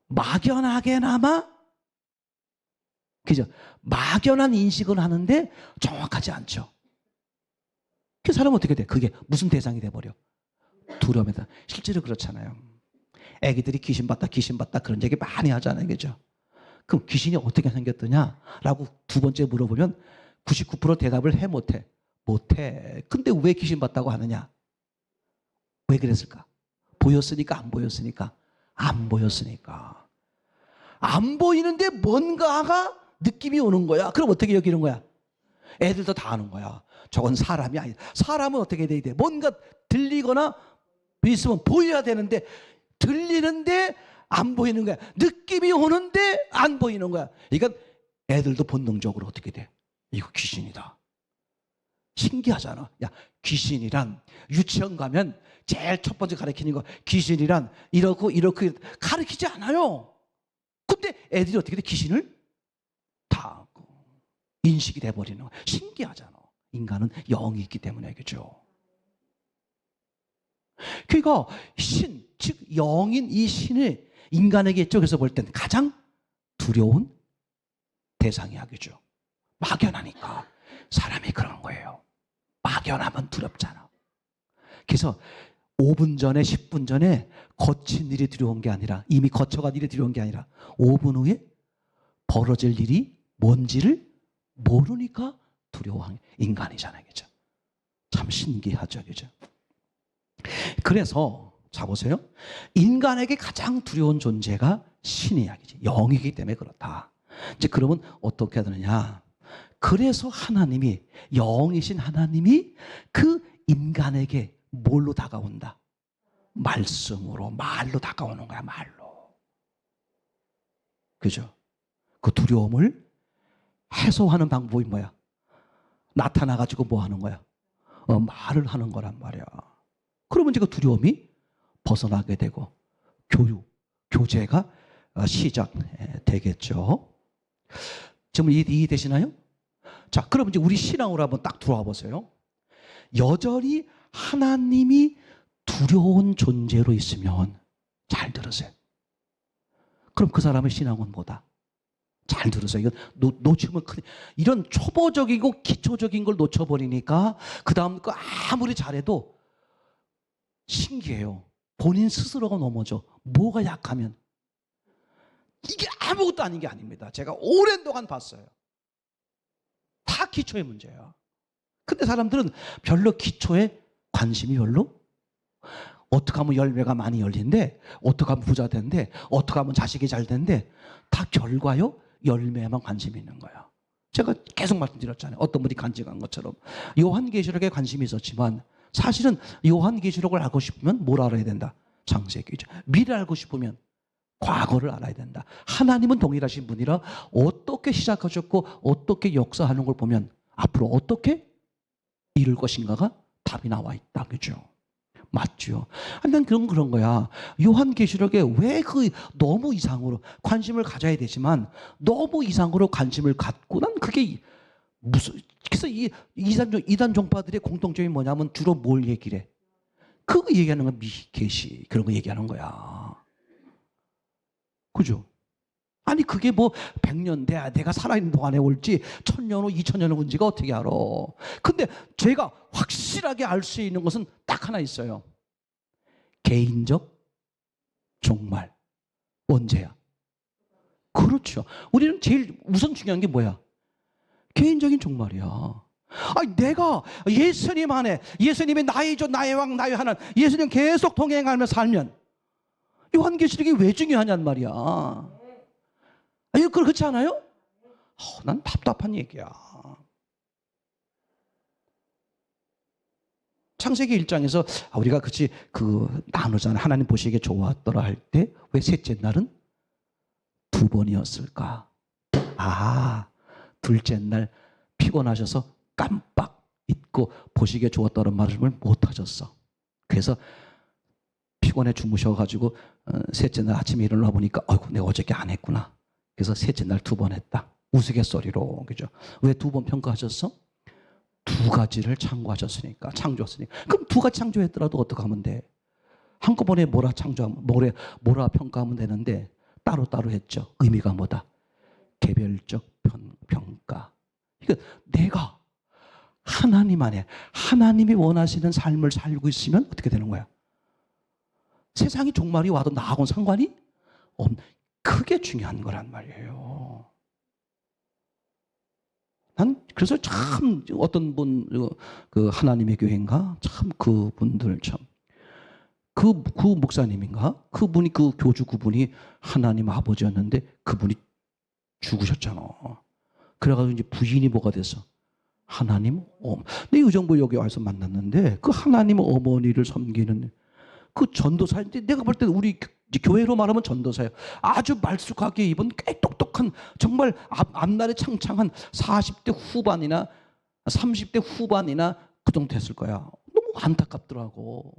막연하게나마, 그죠? 막연한 인식을 하는데 정확하지 않죠. 그 사람은 어떻게 돼? 그게 무슨 대상이 돼버려? 두려움이다. 실제로 그렇잖아요. 애기들이 귀신 봤다 그런 얘기 많이 하잖아요. 그죠? 그럼 귀신이 어떻게 생겼더냐라고 두 번째 물어보면 99% 대답을 해 못해. 근데 왜 귀신 봤다고 하느냐? 왜 그랬을까? 보였으니까 안 보였으니까? 안 보였으니까. 안 보이는데 뭔가가 느낌이 오는 거야. 그럼 어떻게 여기는 거야? 애들도 다 아는 거야. 저건 사람이 아니다. 사람은 어떻게 돼야 돼? 뭔가 들리거나 있으면 보여야 되는데 들리는데 안 보이는 거야. 느낌이 오는데 안 보이는 거야. 그러니까 애들도 본능적으로 어떻게 돼? 이거 귀신이다. 신기하잖아. 야, 귀신이란 유치원 가면 제일 첫 번째 가르치는 거 귀신이란 이렇고 이렇게 가르치지 않아요. 근데 애들이 어떻게 돼? 귀신을 다 인식이 돼버리는 거야. 신기하잖아. 인간은 영이 있기 때문에. 그죠? 그러니까 신, 즉 영인 이 신이 인간에게 쪽에서 볼 때는 가장 두려운 대상이야. 그죠? 막연하니까. 사람이 그런 거예요. 막연하면 두렵잖아. 그래서 5분 전에 10분 전에 거친 일이 두려운 게 아니라, 이미 거쳐간 일이 두려운 게 아니라 5분 후에 벌어질 일이 뭔지를 모르니까 두려워하는 인간이잖아요. 그죠? 참 신기하죠. 그죠? 그래서 자 보세요. 인간에게 가장 두려운 존재가 신이야. 영이기 때문에 그렇다. 이제 그러면 어떻게 되느냐? 그래서 하나님이, 영이신 하나님이 그 인간에게 뭘로 다가온다? 말씀으로, 말로 다가오는 거야. 말로. 그죠? 그 두려움을 해소하는 방법이 뭐야? 나타나가지고 뭐 하는 거야? 말을 하는 거란 말이야. 그러면 이제 그 두려움이 벗어나게 되고 교육, 교제가 시작되겠죠. 지금 이해되시나요? 자, 그럼 이제 우리 신앙으로 한번 딱 들어와 보세요. 여전히 하나님이 두려운 존재로 있으면, 잘 들으세요. 그럼 그 사람의 신앙은 뭐다? 잘 들으세요. 이건 놓치면 이런 초보적이고 기초적인 걸 놓쳐버리니까 그 다음 거 아무리 잘해도 신기해요. 본인 스스로가 넘어져. 뭐가 약하면. 이게 아무것도 아닌 게 아닙니다. 제가 오랜 동안 봤어요. 다 기초의 문제야. 근데 사람들은 별로 기초에 관심이 별로, 어떻게 하면 열매가 많이 열린대, 어떻게 하면 부자 된대, 어떻게 하면 자식이 잘 된대, 다 결과요 열매에만 관심이 있는 거야. 제가 계속 말씀드렸잖아요. 어떤 분이 간증한 것처럼 요한계시록에 관심이 있었지만 사실은 요한계시록을 알고 싶으면 뭘 알아야 된다? 창세기죠. 미래를 알고 싶으면 과거를 알아야 된다. 하나님은 동일하신 분이라 어떻게 시작하셨고 어떻게 역사하는 걸 보면 앞으로 어떻게 이룰 것인가가 답이 나와 있다. 그죠? 맞죠? 난 그런 거야. 요한계시록에 왜 너무 이상으로 관심을 가져야 되지만 너무 이상으로 관심을 갖고, 난 그게 그래서 이단 종파들의 공통점이 뭐냐면 주로 뭘 얘기를 해? 그거 얘기하는 건 계시, 그런 거 얘기하는 거야. 그죠? 아니 그게 뭐 100년 내가 살아있는 동안에 올지 1000년 후 2000년 후인지가 어떻게 알아? 근데 제가 확실하게 알 수 있는 것은 딱 하나 있어요. 개인적 종말. 언제야? 그렇죠. 우리는 제일 우선 중요한 게 뭐야? 개인적인 종말이야. 아니 내가 예수님 안에, 예수님이 나의 주 나의 왕 나의 하나님, 예수님 계속 동행하며 살면 요한계시록이 왜 중요하냔 말이야. 아니 그렇지 않아요? 난 답답한 얘기야. 창세기 1장에서 우리가 나누잖아. 하나님 보시기에 좋았더라 할 때 왜 셋째 날은 2번이었을까? 둘째 날 피곤하셔서 깜빡 잊고 보시기에 좋았다는 말씀을 못 하셨어. 그래서 피곤해 주무셔가지고 셋째 날 아침에 일어나 보니까 아이고 내가 어저께 안 했구나. 그래서 셋째 날 2번 했다. 우스갯소리로. 그죠? 왜 2번 평가하셨어? 2가지를 창조하셨으니까. 그럼 2가지 창조했더라도 어떻게 하면 돼? 한꺼번에 뭐라 평가하면 되는데 따로따로 했죠. 의미가 뭐다? 개별적 평가. 그러니까 내가 하나님 안에 하나님이 원하시는 삶을 살고 있으면 어떻게 되는 거야? 세상이 종말이 와도 나하고는 상관이 그게 중요한 거란 말이에요. 난 그래서 참 어떤 분, 하나님의 교회인가? 참 그분들 참. 그 목사님인가? 그분이 교주 그분이 하나님 아버지였는데 그분이 죽으셨잖아. 그래가지고 이제 부인이 뭐가 됐어? 하나님 내 의정부 여기 와서 만났는데 그 하나님 어머니를 섬기는 그 전도사인데 내가 볼 때는 우리 이제 교회로 말하면 전도사예요. 아주 말쑥하게 입은 꽤 똑똑한 정말 앞날에 창창한 40대 후반이나 30대 후반이나 그 정도 됐을 거야. 너무 안타깝더라고.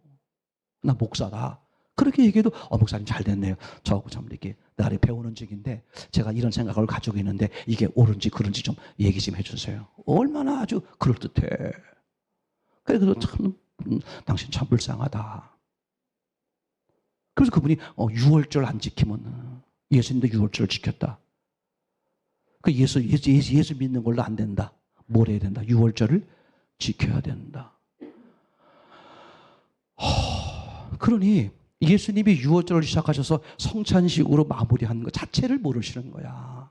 나 목사다. 그렇게 얘기해도 목사님 잘 됐네요. 저하고 참 이렇게 나를 배우는 중인데 제가 이런 생각을 가지고 있는데 이게 옳은지 그른지 좀 얘기 좀 해주세요. 얼마나 아주 그럴듯해. 그래서 참 당신 참 불쌍하다. 그래서 그분이 6월절 안 지키면 예수님도 6월절을 지켰다. 그 예수 믿는 걸로 안 된다. 뭘 해야 된다? 6월절을 지켜야 된다. 그러니 예수님이 6월절을 시작하셔서 성찬식으로 마무리하는 것 자체를 모르시는 거야.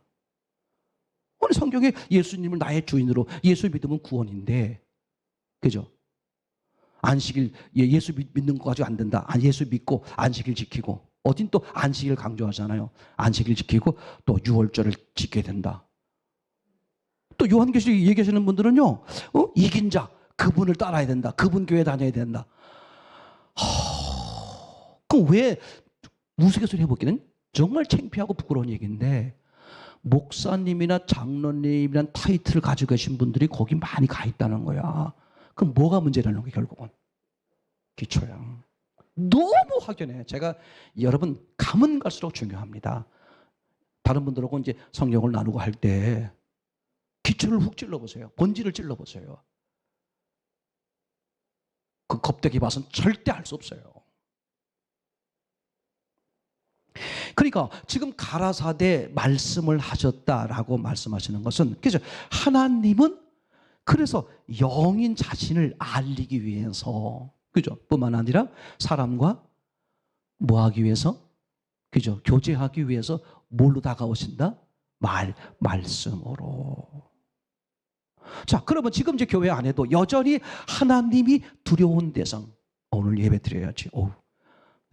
오늘 성경에 예수님을 나의 주인으로 예수 믿으면 구원인데, 그죠? 안식일 예수 믿는 거 가지고 안 된다. 예수 믿고 안식일 지키고 어딘 또 안식일 강조하잖아요. 안식일 지키고 또 6월절을 지켜야 된다. 또 요한계시록 얘기하시는 분들은요, 이긴 자 그분을 따라야 된다. 그분 교회 다녀야 된다. 그 왜 우스갯소리 해보기는 정말 창피하고 부끄러운 얘기인데 목사님이나 장로님이란 타이틀을 가지고 계신 분들이 거기 많이 가 있다는 거야. 그럼 뭐가 문제라는 거야 결국은? 기초야. 너무 확연해. 제가 여러분 가면 갈수록 중요합니다. 다른 분들하고 이제 성경을 나누고 할 때 기초를 훅 찔러보세요. 본질을 찔러보세요. 그 겁대기 봐서는 절대 할 수 없어요. 그러니까 지금 가라사대 말씀을 하셨다라고 말씀하시는 것은, 그죠? 하나님은 그래서 영인 자신을 알리기 위해서, 그죠? 뿐만 아니라 사람과 뭐 하기 위해서? 그죠? 교제하기 위해서 뭘로 다가오신다? 말씀으로. 자, 그러면 지금 이제 교회 안에도 여전히 하나님이 두려운 대상. 오늘 예배 드려야지.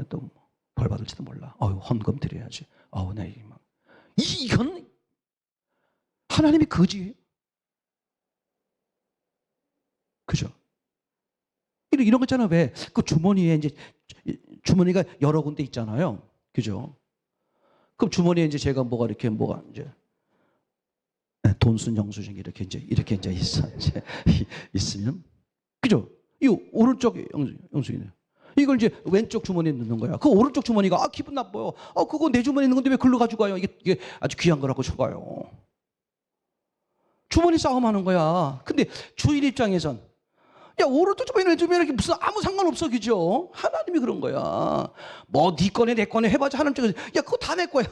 또 벌 받을지도 몰라. 헌금 드려야지. 내 이건 하나님이 거지예요. 그죠? 이런 거 있잖아. 왜? 그 주머니에 이제 주머니가 여러 군데 있잖아요. 그죠? 그럼 주머니에 이제 제가 뭐가 이제 돈순 영수증 이렇게 이제 있으면, 그죠? 이 오른쪽 영수증이네. 이걸 이제 왼쪽 주머니에 넣는 거야. 그 오른쪽 주머니가 기분 나빠요. 그거 내 주머니에 있는 건데 왜 글로 가지고 가요? 이게 아주 귀한 거라고 줘가요. 주머니 싸움하는 거야. 근데 주인 입장에선 오른쪽 주머니 왼쪽 주머니 이렇게 무슨 아무 상관없어, 그죠? 하나님이 그런 거야. 뭐 네 거네 내 거네 해봐자 하나님 쪽에서 그거 다 내 거야.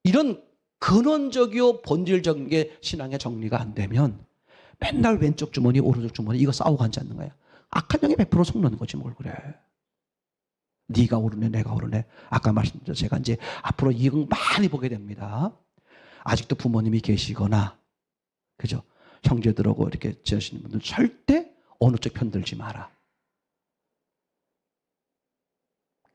이런 근원적이요 본질적인 게 신앙의 정리가 안 되면 맨날 왼쪽 주머니 오른쪽 주머니 이거 싸우고 앉지 않는 거야. 악한 영에 100% 속는 거지 뭘 그래. 네가 오르네 내가 오르네. 아까 말씀드렸죠. 제가 이제 앞으로 이거 많이 보게 됩니다. 아직도 부모님이 계시거나, 그죠? 형제들하고 이렇게 지내시는 분들 절대 어느 쪽 편들지 마라.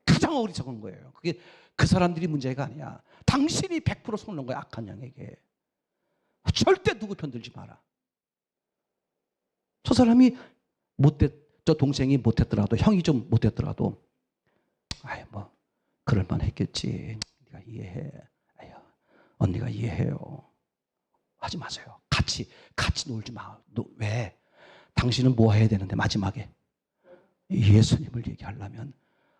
가장 어리석은 거예요. 그게 그 사람들이 문제가 아니야. 당신이 100% 속는 거야, 악한 영에게. 절대 누구 편들지 마라. 저 사람이 저 동생이 못했더라도, 형이 좀 못했더라도, 뭐 그럴만 했겠지. 네가 이해해. 언니가 이해해요. 하지 마세요. 같이 놀지 마. 왜? 당신은 뭐 해야 되는데 마지막에 예수님을 얘기하려면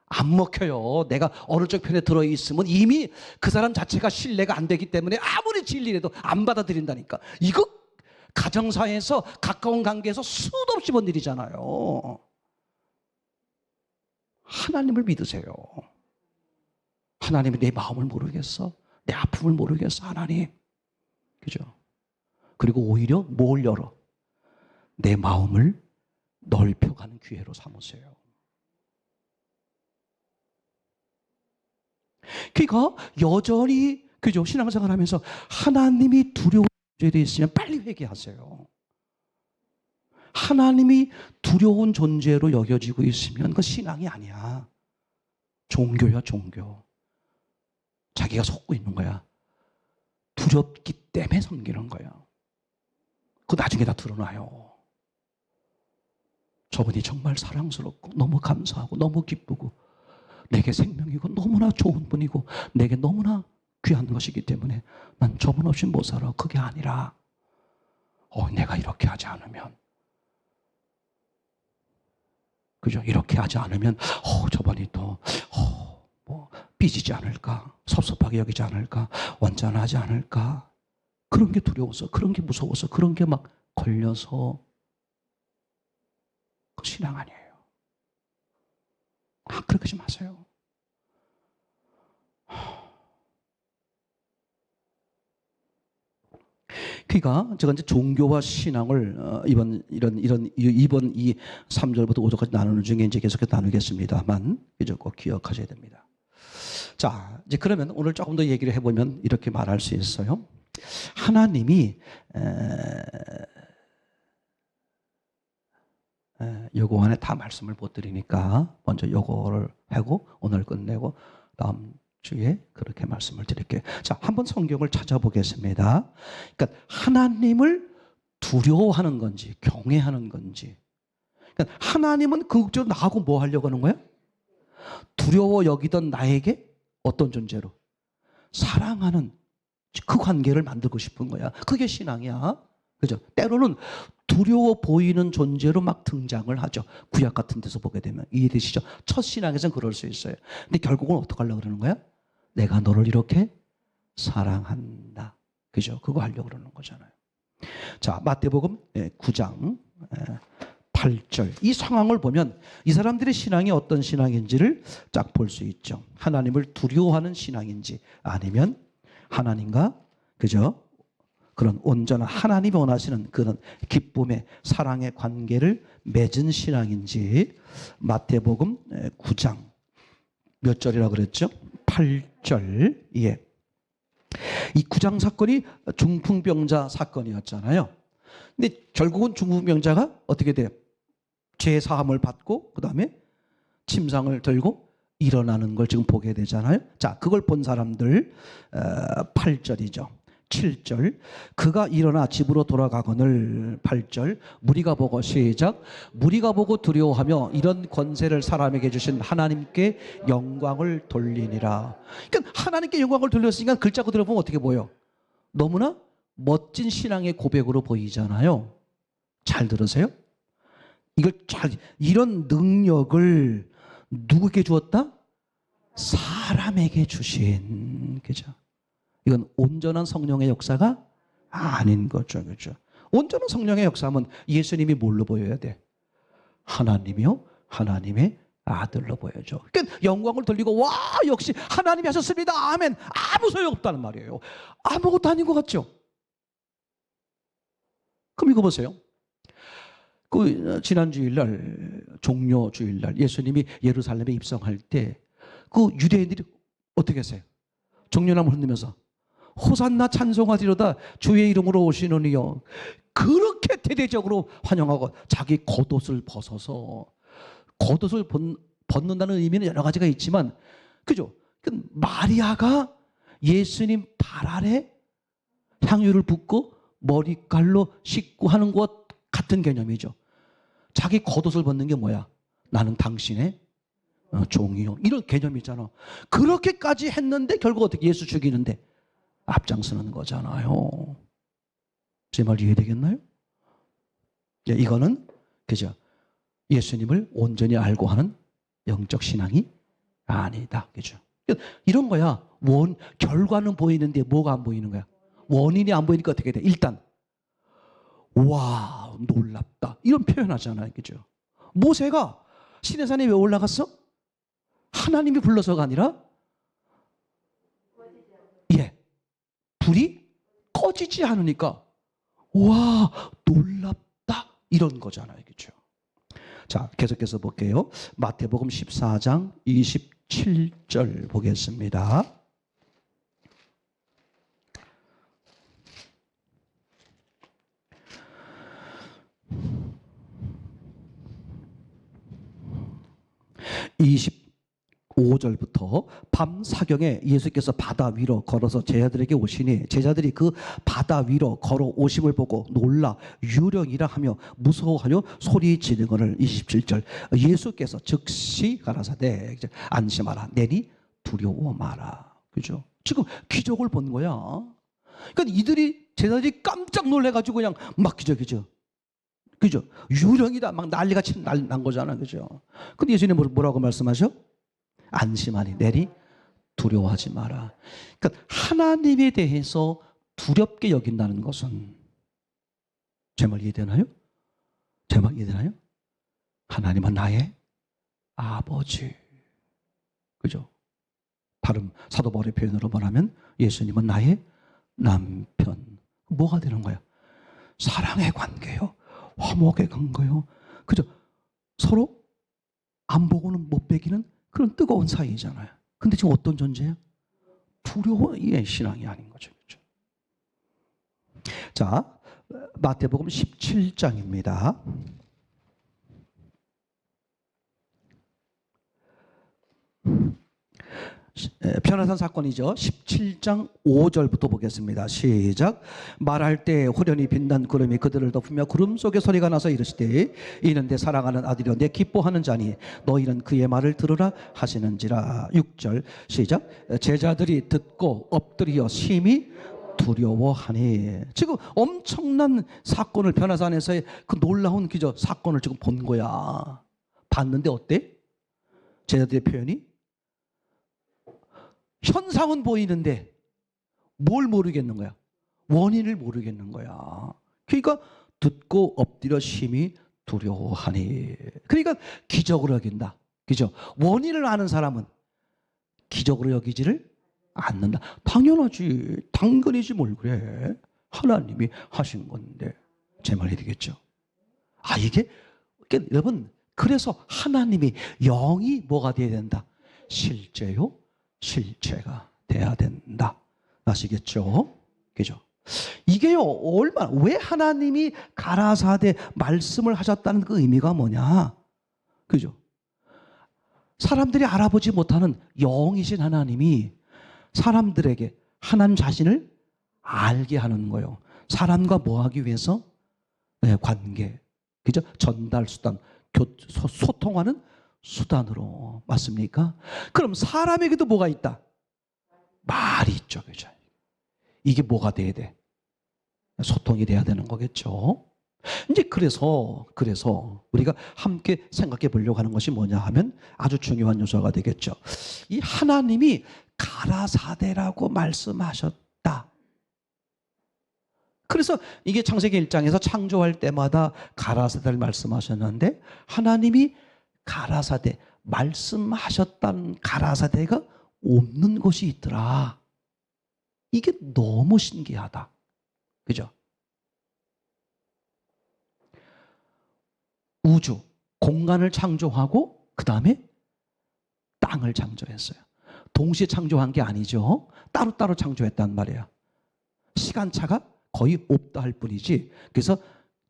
안 먹혀요. 내가 어느 쪽 편에 들어있으면 이미 그 사람 자체가 신뢰가 안 되기 때문에 아무리 진리라도 안 받아들인다니까. 이거 가정사에서 가까운 관계에서 수도 없이 본 일이잖아요. 하나님을 믿으세요. 하나님이 내 마음을 모르겠어. 내 아픔을 모르겠어. 하나님. 그죠? 그리고 오히려 뭘 열어? 내 마음을 넓혀가는 기회로 삼으세요. 그러니까 여전히, 그죠? 신앙생활 하면서 하나님이 두려운 존재에 있으면 빨리 회개하세요. 하나님이 두려운 존재로 여겨지고 있으면 그건 신앙이 아니야. 종교야, 종교. 자기가 속고 있는 거야. 두렵기 때문에 섬기는 거야. 그거 나중에 다 드러나요. 저분이 정말 사랑스럽고 너무 감사하고 너무 기쁘고 내게 생명이고 너무나 좋은 분이고 내게 너무나 귀한 것이기 때문에 난 저분 없이 못 살아. 그게 아니라 내가 이렇게 하지 않으면, 그죠? 이렇게 하지 않으면 저분이 또 삐지지 않을까, 섭섭하게 여기지 않을까, 완전하지 않을까, 그런 게 두려워서, 그런 게 무서워서, 그런 게 막 걸려서. 그 신앙 아니에요. 그렇게 하지 마세요. 그러니까 제가 이제 종교와 신앙을 이번 이 3절부터 5절까지 나누는 중에 이제 계속해서 나누겠습니다만, 이제 꼭 기억하셔야 됩니다. 자, 이제 그러면 오늘 조금 더 얘기를 해보면 이렇게 말할 수 있어요. 하나님이 요거 안에 다 말씀을 못 드리니까 먼저 요거를 하고 오늘 끝내고 다음 주에 그렇게 말씀을 드릴게요. 자, 한번 성경을 찾아보겠습니다. 그러니까 하나님을 두려워하는 건지 경외하는 건지. 그러니까 하나님은 궁극적으로 나하고 뭐 하려고 하는 거야? 두려워 여기던 나에게 어떤 존재로? 사랑하는 그 관계를 만들고 싶은 거야. 그게 신앙이야. 그죠? 때로는 두려워 보이는 존재로 막 등장을 하죠. 구약 같은 데서 보게 되면. 이해되시죠? 첫 신앙에서는 그럴 수 있어요. 근데 결국은 어떻게 하려고 그러는 거야? 내가 너를 이렇게 사랑한다. 그죠? 그거 하려고 그러는 거잖아요. 자, 마태복음 9장 8절. 이 상황을 보면 이 사람들의 신앙이 어떤 신앙인지를 쫙 볼 수 있죠. 하나님을 두려워하는 신앙인지 아니면 하나님과, 그죠? 그런 온전한 하나님이 원하시는 그런 기쁨의 사랑의 관계를 맺은 신앙인지. 마태복음 9장 몇 절이라고 그랬죠? 8절. 예. 이 9장 사건이 중풍병자 사건이었잖아요. 근데 결국은 중풍병자가 어떻게 돼요? 죄 사함을 받고 그 다음에 침상을 들고 일어나는 걸 지금 보게 되잖아요. 자, 그걸 본 사람들 8절이죠. 7절. 그가 일어나 집으로 돌아가거늘. 8절. 무리가 보고, 시작. 무리가 보고 두려워하며 이런 권세를 사람에게 주신 하나님께 영광을 돌리니라. 그러니까 하나님께 영광을 돌렸으니까 글자 그대로 보면 어떻게 보여? 너무나 멋진 신앙의 고백으로 보이잖아요. 잘 들으세요? 이런 능력을 누구에게 주었다? 사람에게 주신. 그죠? 이건 온전한 성령의 역사가 아닌 거죠. 그죠? 온전한 성령의 역사하면 예수님이 뭘로 보여야 돼? 하나님이요? 하나님의 아들로 보여줘. 그러니까 영광을 돌리고 와 역시 하나님이 하셨습니다. 아멘. 아무 소용없다는 말이에요. 아무것도 아닌 것 같죠? 그럼 이거 보세요. 그 지난 주일날, 종려 주일날 예수님이 예루살렘에 입성할 때 그 유대인들이 어떻게 했어요? 종려나무 흔들면서 호산나 찬송하리로다 주의 이름으로 오시느니요. 그렇게 대대적으로 환영하고 자기 겉옷을 벗어서, 겉옷을 벗는다는 의미는 여러 가지가 있지만, 그죠? 마리아가 예수님 발 아래 향유를 붓고 머리칼로 씻고 하는 것 같은 개념이죠. 자기 겉옷을 벗는 게 뭐야? 나는 당신의 종이요. 이런 개념이잖아. 그렇게까지 했는데 결국 어떻게 예수 죽이는데 앞장서는 거잖아요. 제 말 이해되겠나요? 이거는 그죠? 예수님을 온전히 알고 하는 영적 신앙이 아니다. 그죠? 이런 거야. 결과는 보이는데 뭐가 안 보이는 거야? 원인이 안 보이니까 어떻게 돼? 일단 와 놀랍다 이런 표현하잖아요. 그죠? 모세가 시내산에 왜 올라갔어? 하나님이 불러서가 아니라 불이 꺼지지 않으니까 와 놀랍다 이런 거잖아요. 그렇죠? 자, 계속해서 볼게요. 마태복음 14장 27절 보겠습니다. 5절부터 밤 사경에 예수께서 바다 위로 걸어서 제자들에게 오시니 제자들이 그 바다 위로 걸어 오심을 보고 놀라 유령이라 하며 무서워하며 소리 지르거늘. 27절 예수께서 즉시 가라사대 안심하라 내니 두려워 마라. 그죠? 지금 기적을 본 거야. 그러니까 제자들이 깜짝 놀래가지고 그냥 막 기적이죠. 그죠? 유령이다 막 난리가 난 거잖아. 그죠? 근데 예수님 뭐라고 말씀하셔? 안심하니 내리 두려워하지 마라. 그러니까 하나님에 대해서 두렵게 여긴다는 것은 제 말 이해되나요? 제 말 이해되나요? 하나님은 나의 아버지. 그죠? 다른 사도 바울의 표현으로 말하면 예수님은 나의 남편. 뭐가 되는 거야? 사랑의 관계요. 화목의 관계요. 그죠? 서로 안 보고는 못 베기는 그런 뜨거운 사이잖아요. 근데 지금 어떤 존재예요? 두려워의 신앙이 아닌 거죠. 그렇죠? 자, 마태복음 17장입니다. 변화산 사건이죠. 17장 5절부터 보겠습니다. 시작. 말할 때 호련히 빛난 구름이 그들을 덮으며 구름 속에 소리가 나서 이르시되 이는 내 사랑하는 아들이여 내 기뻐하는 자니 너희는 그의 말을 들으라 하시는지라. 6절 시작. 제자들이 듣고 엎드려 심히 두려워하니. 지금 엄청난 사건을 변화산에서의 그 놀라운 기적 사건을 지금 본 거야. 봤는데 어때? 제자들의 표현이 현상은 보이는데 뭘 모르겠는 거야? 원인을 모르겠는 거야. 그러니까 듣고 엎드려 심히 두려워하니. 그러니까 기적으로 여긴다. 그죠? 원인을 아는 사람은 기적으로 여기지를 않는다. 당연하지. 당근이지 뭘 그래. 하나님이 하신 건데. 제 말이 되겠죠? 이게 그러니까 여러분 그래서 하나님이 영이 뭐가 돼야 된다? 실제요? 실체가 돼야 된다. 아시겠죠? 그죠? 이게요, 왜 하나님이 가라사대 말씀을 하셨다는 그 의미가 뭐냐? 그죠? 사람들이 알아보지 못하는 영이신 하나님이 사람들에게 하나님 자신을 알게 하는 거예요. 사람과 뭐 하기 위해서? 네, 관계. 그죠? 전달 수단, 소통하는 수단으로. 맞습니까? 그럼 사람에게도 뭐가 있다? 말이 있죠. 그죠? 이게 뭐가 돼야 돼? 소통이 돼야 되는 거겠죠. 이제 그래서 우리가 함께 생각해 보려고 하는 것이 뭐냐 하면 아주 중요한 요소가 되겠죠. 이 하나님이 가라사대라고 말씀하셨다. 그래서 이게 창세기 1장에서 창조할 때마다 가라사대를 말씀하셨는데 하나님이 가라사대 말씀하셨다는 가라사대가 없는 곳이 있더라. 이게 너무 신기하다. 그죠? 우주, 공간을 창조하고 그 다음에 땅을 창조했어요. 동시에 창조한 게 아니죠. 따로따로 창조했단 말이에요. 시간차가 거의 없다 할 뿐이지. 그래서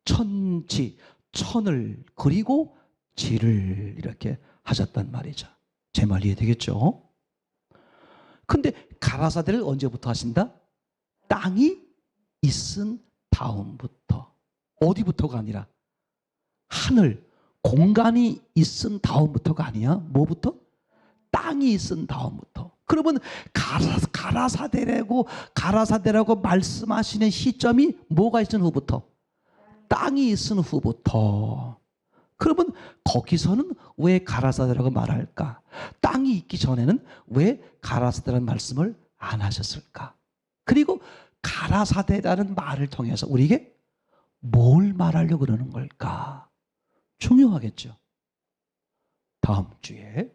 천지, 천을 그리고 지를 이렇게 하셨단 말이죠. 제 말 이해되겠죠? 근데 가라사대를 언제부터 하신다? 땅이 있은 다음부터. 어디부터가 아니라 하늘, 공간이 있은 다음부터가 아니야. 뭐부터? 땅이 있은 다음부터. 그러면 가라사대라고 말씀하시는 시점이 뭐가 있은 후부터? 땅이 있은 후부터. 그러면 거기서는 왜 가라사대라고 말할까? 땅이 있기 전에는 왜 가라사대라는 말씀을 안 하셨을까? 그리고 가라사대라는 말을 통해서 우리에게 뭘 말하려고 그러는 걸까? 중요하겠죠. 다음 주에